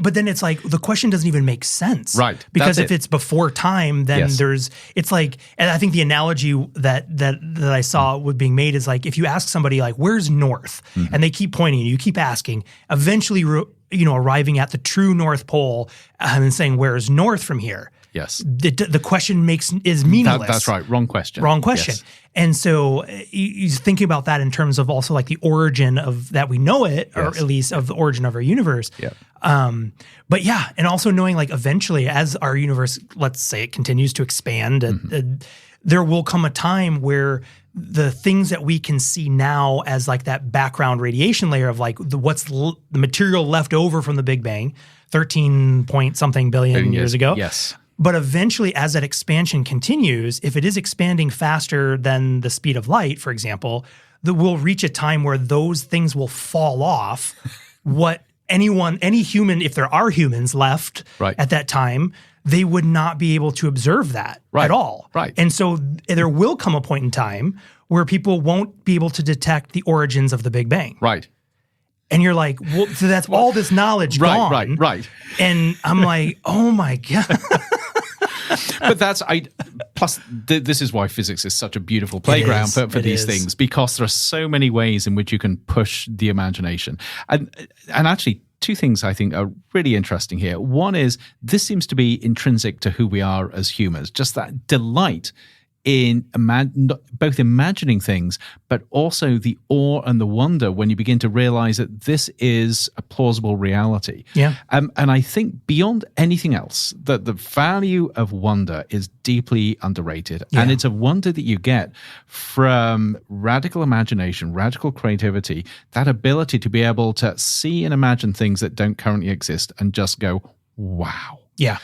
but then it's like the question doesn't even make sense. Right. Because if it's before time, then it's like, and I think the analogy that I saw being made is like, if you ask somebody like, where's north? And they keep pointing, you keep asking, eventually arriving at the true North Pole and saying, where's north from here? Yes. The question is meaningless. That's right. Wrong question. Yes. And so you thinking about that in terms of also like the origin of that we know it, or at least of the origin of our universe. Yeah. But yeah, and also knowing like eventually as our universe, let's say it continues to expand, there will come a time where the things that we can see now as like that background radiation layer of like the material left over from the Big Bang, 13 point something billion years ago. Yes. But eventually, as that expansion continues, if it is expanding faster than the speed of light, for example, we'll reach a time where those things will fall off. What any human, if there are humans left at that time, they would not be able to observe that at all. Right. And so there will come a point in time where people won't be able to detect the origins of the Big Bang. Right. And you're like, well, so that's all this knowledge gone. Right. And I'm like, oh my God. But this is why physics is such a beautiful playground for these things, because there are so many ways in which you can push the imagination. And actually, two things I think are really interesting here. One is this seems to be intrinsic to who we are as humans, just that delight in both imagining things, but also the awe and the wonder when you begin to realize that this is a plausible reality. Yeah. And I think beyond anything else, that the value of wonder is deeply underrated. Yeah. And it's a wonder that you get from radical imagination, radical creativity, that ability to be able to see and imagine things that don't currently exist and just go, wow. Yeah.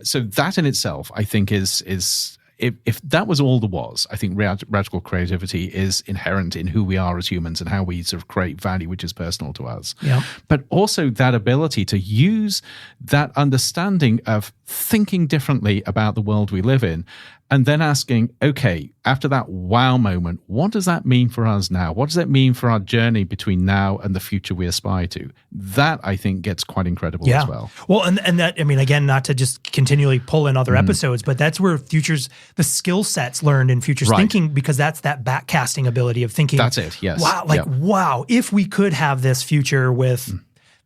So that in itself, I think is if that was all there was, I think radical creativity is inherent in who we are as humans and how we sort of create value, which is personal to us. Yeah. But also that ability to use that understanding of thinking differently about the world we live in, and then asking, okay, after that wow moment, what does that mean for us now? What does that mean for our journey between now and the future we aspire to? That, I think, gets quite incredible as well. Well, and that, I mean, again, not to just continually pull in other episodes, but that's where the skill sets learned in futures thinking, because that's that backcasting ability of thinking. That's it, yes. Wow, wow, if we could have this future with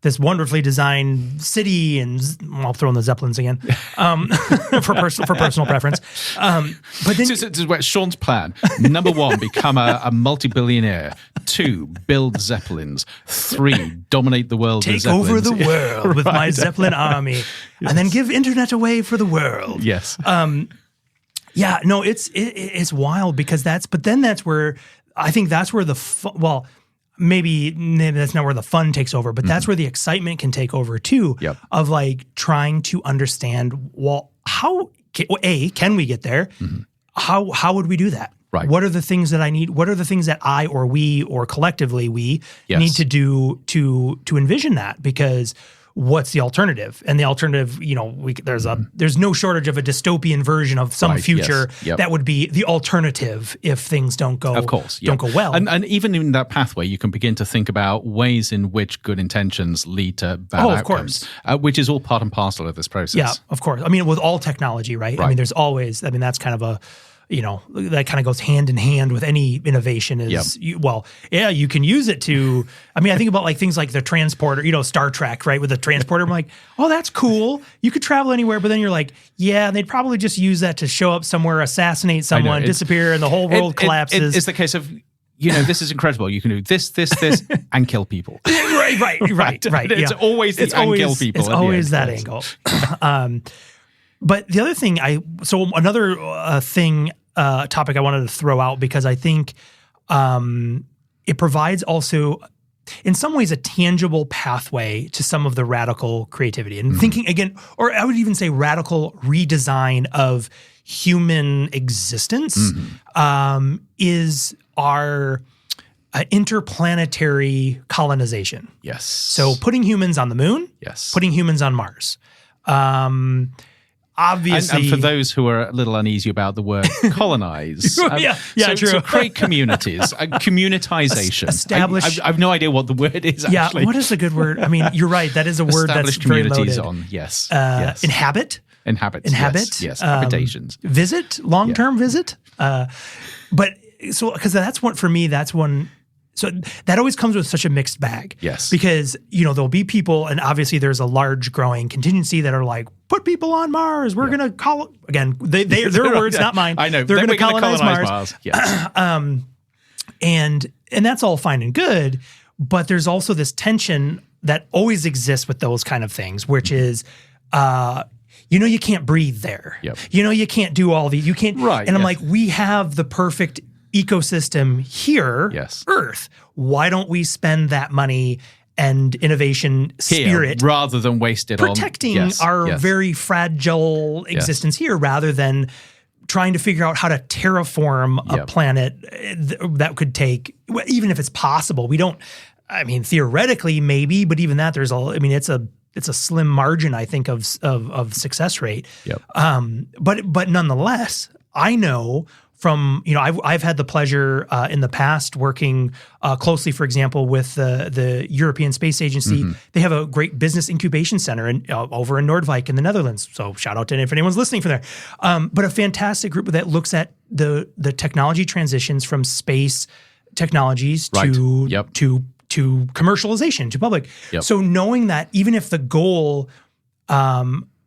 this wonderfully designed city, and I'll throw in the Zeppelins again for personal preference. But then so Sean's plan: number 1, become a multi-billionaire; 2, build Zeppelins; 3, dominate the world. take with Zeppelins. over the world with my Zeppelin army, and then give internet away for the world. Yes. Yeah, no, it's wild because that's where I think that's where maybe that's not where the fun takes over, but that's where the excitement can take over too. Yep. Of like trying to understand, well, can we get there? How would we do that? Right. What are the things that I need? What are the things that I or we or collectively we need to do to envision that? Because what's the alternative? And the alternative, there's no shortage of a dystopian version of some future that would be the alternative if things don't go, don't go well. And even in that pathway, you can begin to think about ways in which good intentions lead to bad outcomes, which is all part and parcel of this process. Yeah, of course. I mean, with all technology, right? I mean, there's always, that's kind of that kind of goes hand in hand with any innovation you can use it to, I think about like things like the transporter, Star Trek, right? With the transporter, I'm like, oh, that's cool. You could travel anywhere, but then you're like, yeah, they'd probably just use that to show up somewhere, assassinate someone, disappear, and the whole world collapses. It's the case of, this is incredible. You can do this, and kill people. Right. It's always kill people. It's always that angle. But the other thing, another topic I wanted to throw out, because I think it provides also, in some ways, a tangible pathway to some of the radical creativity and thinking again, or I would even say radical redesign of human existence, is our interplanetary colonization. Yes. So putting humans on the moon. Yes. Putting humans on Mars. Obviously, and for those who are a little uneasy about the word colonize, true. So create communities, communitization. Establish. I have no idea what the word is. Actually. Yeah, what is a good word? I mean, you're right. That is a word that's very loaded. Yes. Inhabit. Yes. Habitations. Visit. Long-term visit. But so because that's one for me. That's one. So that always comes with such a mixed bag. Yes. Because, there'll be people, and obviously there's a large growing contingency that are like, put people on Mars. We're going to again, their words, not mine. I know. They're going to colonize Mars. Yes. And that's all fine and good. But there's also this tension that always exists with those kind of things, which is, you can't breathe there. Yep. You can't do all these. You can't. Right. And I'm like, we have the perfect ecosystem here, Earth. Why don't we spend that money and innovation spirit rather than waste it protecting our very fragile existence here, rather than trying to figure out how to terraform a planet that could take, even if it's possible. We don't, theoretically maybe, but even that it's a slim margin, I think, of success rate. Yep. But nonetheless, I know from, I've had the pleasure in the past working closely, for example, with the European Space Agency. They have a great business incubation center over in Noordwijk in the Netherlands. So shout out to if anyone's listening from there. But a fantastic group that looks at the technology transitions from space technologies to commercialization, to public. Yep. So knowing that even if the goal,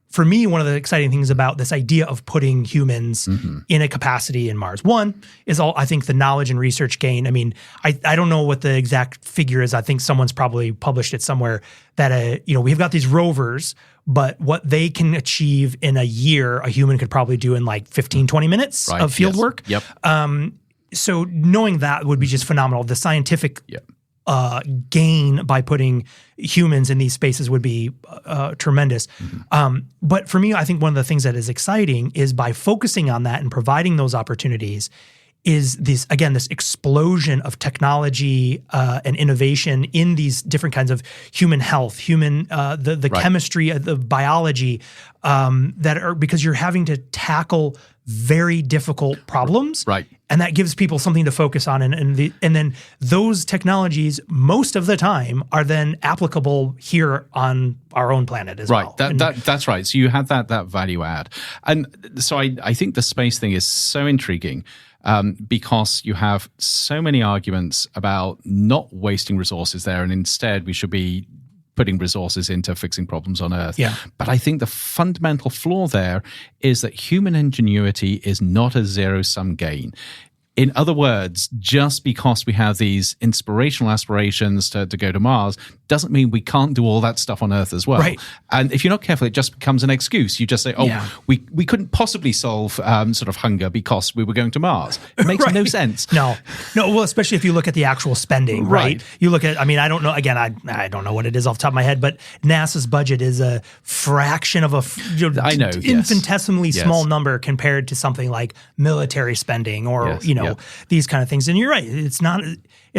for me, one of the exciting things about this idea of putting humans in a capacity in Mars, one is I think the knowledge and research gain. I don't know what the exact figure is. I think someone's probably published it somewhere that, we've got these rovers, but what they can achieve in a year, a human could probably do in like 15, 20 minutes of field work. Yep. So knowing that would be just phenomenal. The scientific gain by putting humans in these spaces would be tremendous. But for me, I think one of the things that is exciting is by focusing on that and providing those opportunities is this explosion of technology and innovation in these different kinds of human health, the chemistry, the biology that are, because you're having to tackle very difficult problems. Right. And that gives people something to focus on. And then those technologies, most of the time, are then applicable here on our own planet as well. That's right. So you had that value add. And so I think the space thing is so intriguing because you have so many arguments about not wasting resources there, and instead we should be putting resources into fixing problems on Earth. Yeah. But I think the fundamental flaw there is that human ingenuity is not a zero-sum game. In other words, just because we have these inspirational aspirations to go to Mars doesn't mean we can't do all that stuff on Earth as well. Right. And if you're not careful, it just becomes an excuse. You just say, we couldn't possibly solve sort of hunger because we were going to Mars. It makes no sense. No. Well, especially if you look at the actual spending, right? You look at, I mean, I don't know, again, I don't know what it is off the top of my head, but NASA's budget is a fraction of infinitesimally small number compared to something like military spending or, these kind of things. And you're right. It's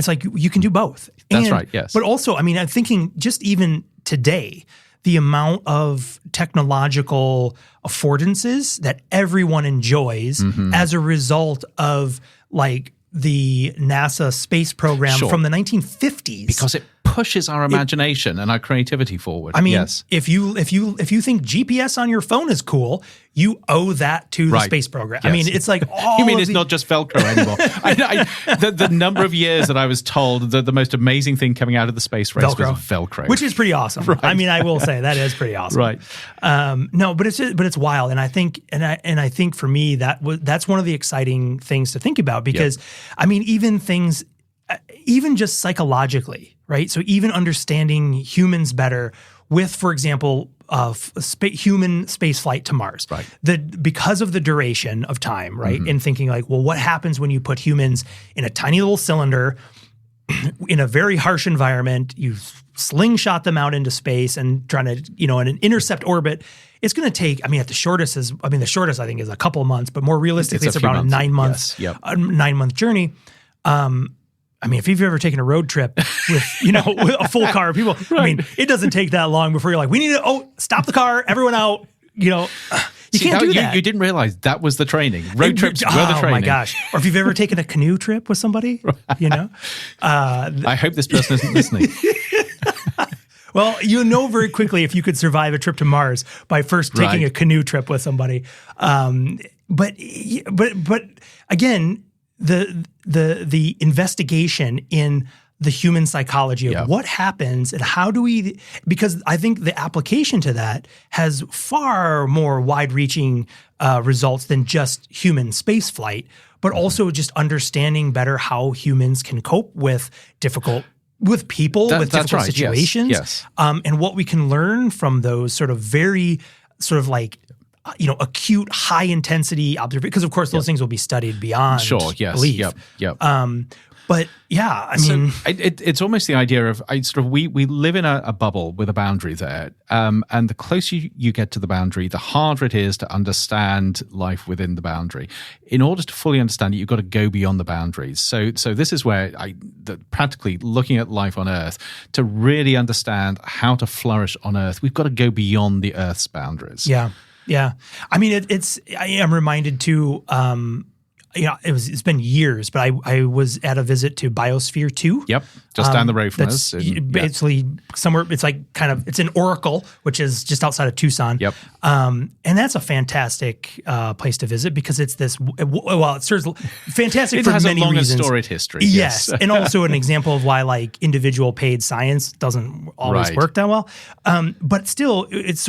like you can do both. That's right, yes. But also, I mean, I'm thinking just even today, the amount of technological affordances that everyone enjoys as a result of like the NASA space program from the 1950s. Because it pushes our imagination and our creativity forward. I mean, if you think GPS on your phone is cool, you owe that to the space program. Yes. I mean, it's like all You mean it's not just Velcro anymore? The number of years that I was told that the most amazing thing coming out of the space race was Velcro. Which is pretty awesome. Right. I mean, I will say that is pretty awesome. Right. No, but it's wild. And I think I think for me that's one of the exciting things to think about because I mean, even just psychologically, right? So even understanding humans better with, for example, human space flight to Mars, right? Because of the duration of time, right? And thinking like, well, what happens when you put humans in a tiny little cylinder in a very harsh environment? You slingshot them out into space and trying to, in an intercept orbit. It's going to take, the shortest I think is a couple of months, but more realistically, it's around a 9 months, a 9 month journey. If you've ever taken a road trip with, with a full car of people, it doesn't take that long before you're like, we need to, stop the car, everyone out, you can't do that. You didn't realize that was the training. Road trips were the training. Oh my gosh. Or if you've ever taken a canoe trip with somebody, I hope this person isn't listening. Well, very quickly if you could survive a trip to Mars by first taking a canoe trip with somebody. But again, the investigation in the human psychology of what happens and how do we, because I think the application to that has far more wide-reaching results than just human space flight, but also just understanding better how humans can cope with difficult people, with difficult situations, yes. And what we can learn from those sort of very sort of like, acute, high intensity observation, because of course those things will be studied beyond belief. But yeah, it's almost the idea of we live in a bubble with a boundary there, and the closer you get to the boundary, the harder it is to understand life within the boundary. In order to fully understand it, you've got to go beyond the boundaries. So this is where practically looking at life on Earth, to really understand how to flourish on Earth, we've got to go beyond the Earth's boundaries. Yeah. Yeah. I am reminded too, it's been years, but I was at a visit to Biosphere 2. Yep. Just down the road from us. Basically somewhere, it's like it's in Oracle, which is just outside of Tucson. Yep. And that's a fantastic place to visit because it's this, it serves fantastic for many reasons. It has a long and storied history. Yes. And also an example of why individual paid science doesn't always work that well. But still,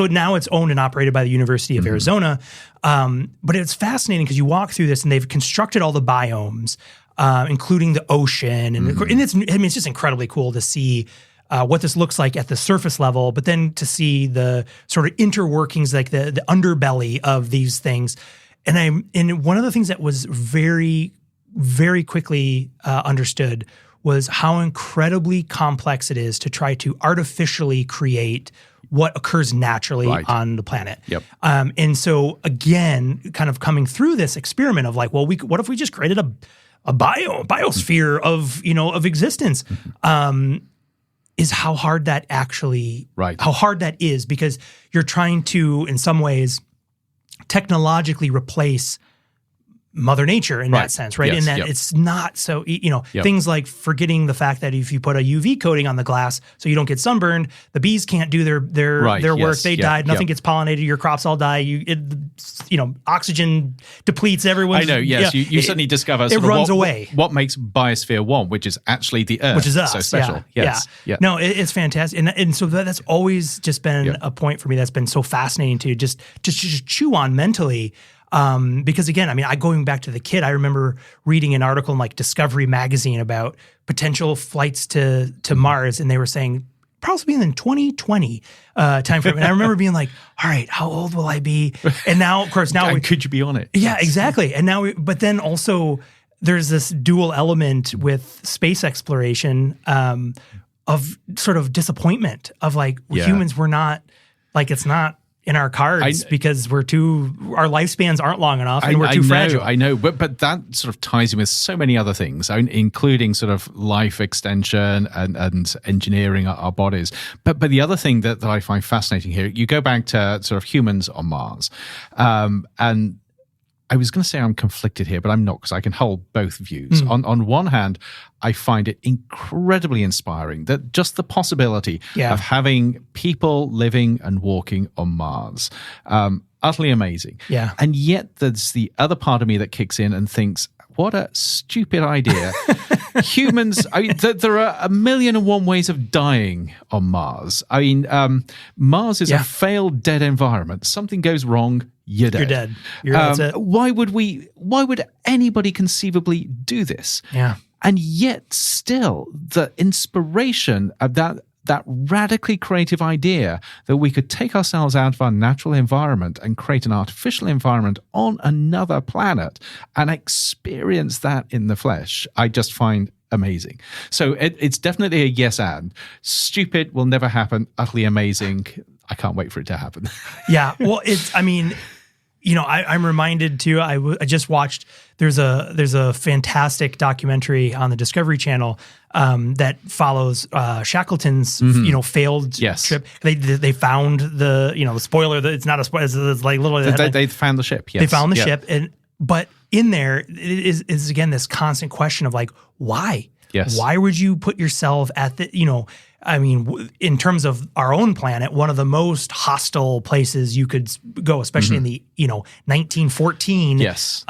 now it's owned and operated by the University of Arizona. But it's fascinating because you walk through this and they've constructed all the biomes, including the ocean. And it's just incredibly cool to see what this looks like at the surface level, but then to see the sort of interworkings, like the underbelly of these things. And one of the things that was very, very quickly understood was how incredibly complex it is to try to artificially create what occurs naturally on the planet. Yep. And so again, kind of coming through this experiment of like, well, what if we just created a biosphere of existence? Is how hard that how hard that is, because you're trying to, in some ways, technologically replace Mother Nature in Right. that sense, right? Yes, In that yep. it's not so, Yep. things like forgetting the fact that if you put a UV coating on the glass so you don't get sunburned, the bees can't do their Right, work. yes, They yep, died. Nothing yep. gets pollinated. Your crops all die. Oxygen depletes everyone. I know, yes. You suddenly discover it sort of runs away. what makes Biosphere 1, which is actually the Earth. Which is us. So special. Yeah. Yes. Yeah. Yeah. No, it's fantastic. And so that's always just been Yeah. a point for me that's been so fascinating to just chew on mentally. Because again, I mean, going back to the kid, I remember reading an article in like Discovery magazine about potential flights to Mars, and they were saying probably in 2020 time frame. And I remember being like, all right, how old will I be? And now, of course, And could you be on it? yeah, exactly. And now, but then also there's this dual element with space exploration of sort of disappointment of like Yeah. humans, we're not like, it's not in our cards because our lifespans aren't long enough and we're too fragile. I know, but that sort of ties in with so many other things, including sort of life extension and engineering our bodies. But the other thing that I find fascinating here, you go back to sort of humans on Mars, and I was going to say I'm conflicted here, but I'm not, because I can hold both views. On one hand, I find it incredibly inspiring that just the possibility of having people living and walking on Mars, utterly amazing. Yeah. And yet there's the other part of me that kicks in and thinks, what a stupid idea. Humans, there are 1,000,001 ways of dying on Mars. I mean, Mars is a failed dead environment. Something goes wrong, you're dead. You're dead. That's it. Why would anybody conceivably do this? Yeah. And yet still the inspiration of that radically creative idea that we could take ourselves out of our natural environment and create an artificial environment on another planet and experience that in the flesh, I just find amazing. So it's definitely a yes and. Stupid will never happen. Utterly amazing. I can't wait for it to happen. Yeah. Well, I'm reminded too, I just watched, there's a fantastic documentary on the Discovery Channel that follows Shackleton's failed trip. They found the spoiler, that it's not a spoiler, it's like literally they found the ship. Yes. They found the ship, but in there is again this constant question of like, why? Yes. Why would you put yourself at the in terms of our own planet, one of the most hostile places you could go, especially in the 1914. Yes.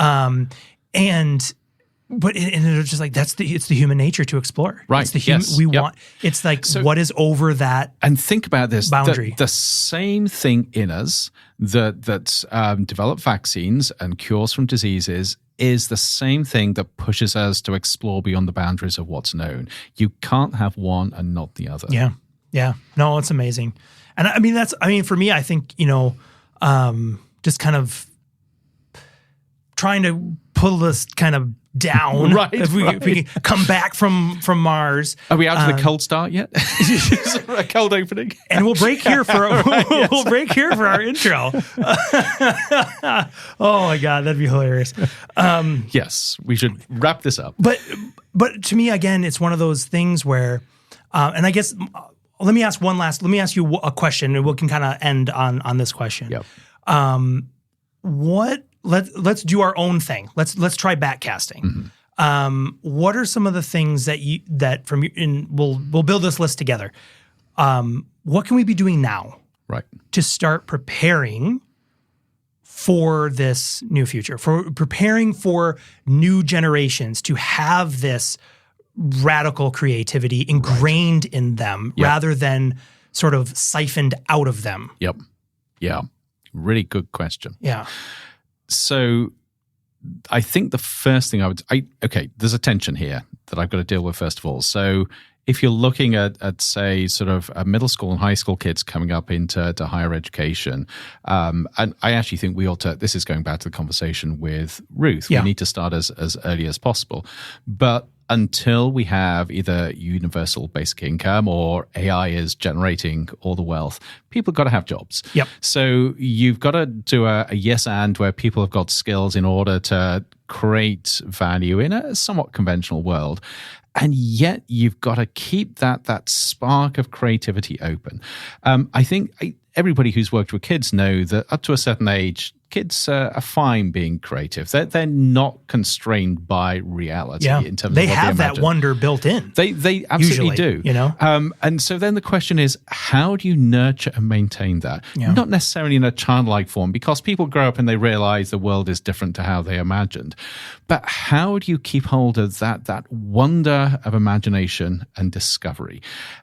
But it's just like it's the human nature to explor. Right. It's the human want. It's like what is over that. And think about this boundary. The same thing in us that develop vaccines and cures from diseases is the same thing that pushes us to explore beyond the boundaries of what's known. You can't have one and not the other. Yeah. Yeah. No, it's amazing. And for me, I think, just kind of trying to pull this kind of down. Right. If we can come back from Mars. Are we out to the cold start yet? A cold opening. And we'll break here for our intro. Oh my God, that'd be hilarious. Yes, we should wrap this up. But to me, again, it's one of those things where, and I guess let me ask you a question, and we can kind of end on this question. Yep. Let's do our own thing. Let's try backcasting. What are some of the things we'll build this list together. What can we be doing now, right, to start preparing for this new future, for preparing for new generations to have this radical creativity ingrained in them rather than sort of siphoned out of them? Yep. Yeah. Really good question. Yeah. So I think the first thing there's a tension here that I've got to deal with first of all. So if you're looking at say, sort of middle school and high school kids coming up into higher education, and I actually think we ought to, this is going back to the conversation with Ruth, we need to start as early as possible. But until we have either universal basic income or AI is generating all the wealth, people got to have jobs. Yep. So you've got to do a yes and where people have got skills in order to create value in a somewhat conventional world. And yet you've got to keep that spark of creativity open. I think everybody who's worked with kids know that up to a certain age, kids are fine being creative. They're not constrained by reality in terms they of what have they that imagine. wonder built in. They absolutely Usually, do. And so then the question is, how do you nurture and maintain that? Yeah. Not necessarily in a childlike form, because people grow up and they realize the world is different to how they imagined. But how do you keep hold of that wonder of imagination and discovery?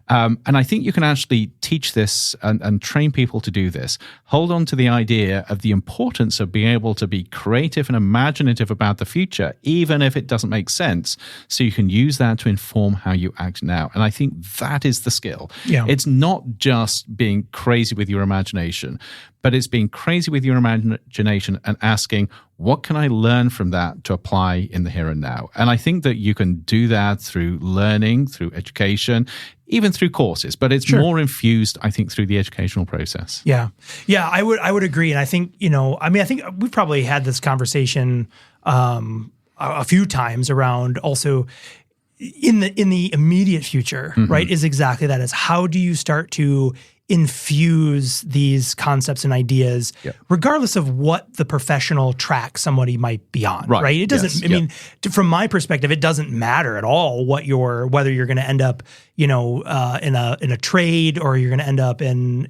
And I think you can actually teach this and train people to do this. Hold on to the idea of the importance of being able to be creative and imaginative about the future, even if it doesn't make sense, so you can use that to inform how you act now. And I think that is the skill. Yeah. It's not just being crazy with your imagination, but it's being crazy with your imagination and asking, what can I learn from that to apply in the here and now? And I think that you can do that through learning, through education, even through courses, but it's more infused, I think, through the educational process. Yeah. I would agree. And I think, I think we've probably had this conversation a few times around also in the immediate future, right? Is exactly that, is how do you start to infuse these concepts and ideas, regardless of what the professional track somebody might be on, right? It doesn't, I mean, from my perspective, it doesn't matter at all whether you're going to end up, in a trade, or you're going to end up in,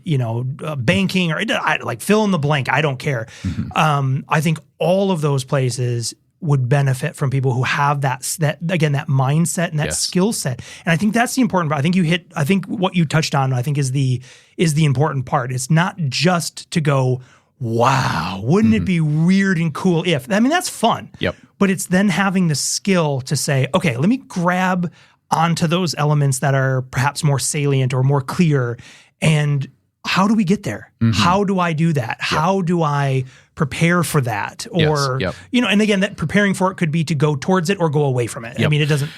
banking, or like fill in the blank. I don't care. I think all of those places would benefit from people who have that mindset and that skill set. And I think that's the important part. I think what you touched on, I think is the important part. It's not just to go, wow, wouldn't it be weird and cool if, I mean, that's fun. But it's then having the skill to say, okay, let me grab onto those elements that are perhaps more salient or more clear, and how do we get there? How do I do that? How do I prepare for that? Or, and again, that preparing for it could be to go towards it or go away from it. I mean, it doesn't,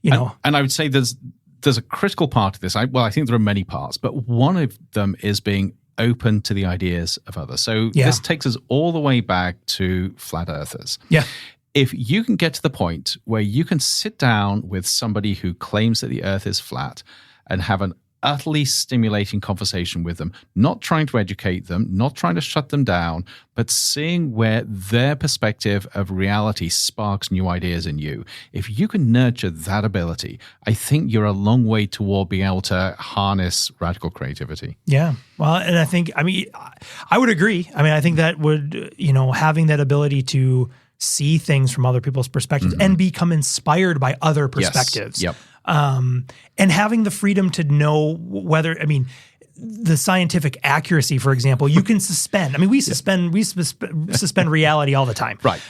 And I would say there's a critical part of this. I think there are many parts, but one of them is being open to the ideas of others. So this takes us all the way back to flat earthers. If you can get to the point where you can sit down with somebody who claims that the earth is flat and have an utterly stimulating conversation with them, not trying to educate them, not trying to shut them down, but seeing where their perspective of reality sparks new ideas in you. If you can nurture that ability, I think you're a long way toward being able to harness radical creativity. Yeah. Well, and I would agree. I mean, I think that would, having that ability to see things from other people's perspectives and become inspired by other perspectives. And having the freedom to know whether, the scientific accuracy, for example, you can suspend. I mean, we suspend reality all the time. Right.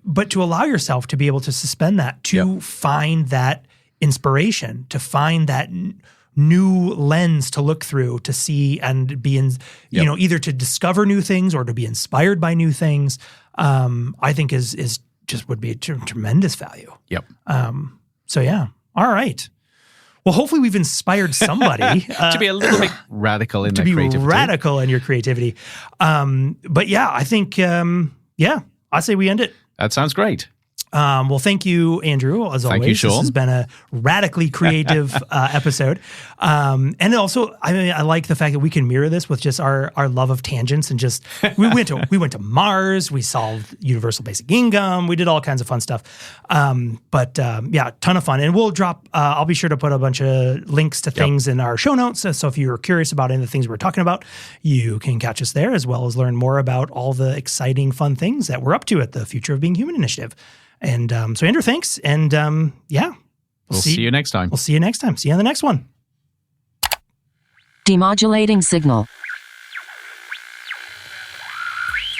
But to allow yourself to be able to suspend that, to find that inspiration, to find that new lens to look through, to see and be in, either to discover new things or to be inspired by new things, I think is just would be a tremendous value. So yeah. All right. Well, hopefully we've inspired somebody to be a little bit radical in their creativity. To be radical in your creativity. But yeah, I think, I say we end it. That sounds great. Well, thank you, Andrew, as always. Thank you, Sean. This has been a radically creative episode. And also, I like the fact that we can mirror this with just our love of tangents, and just we went to Mars, we solved universal basic income, we did all kinds of fun stuff. But ton of fun. And we'll drop, I'll be sure to put a bunch of links to things in our show notes. So if you're curious about any of the things we're talking about, you can catch us there, as well as learn more about all the exciting, fun things that we're up to at the Future of Being Human initiative. And so, Andrew, thanks. And we'll see you next time. We'll see you next time. See you on the next one. Demodulating signal.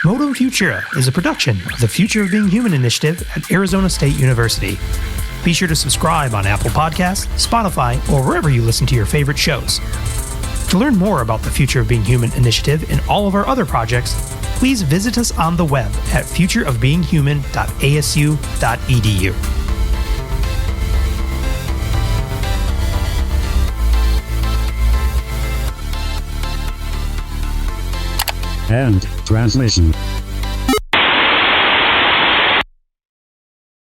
Modem Futura is a production of the Future of Being Human initiative at Arizona State University. Be sure to subscribe on Apple Podcasts, Spotify, or wherever you listen to your favorite shows. To learn more about the Future of Being Human initiative and all of our other projects, please visit us on the web at futureofbeinghuman.asu.edu. End transmission.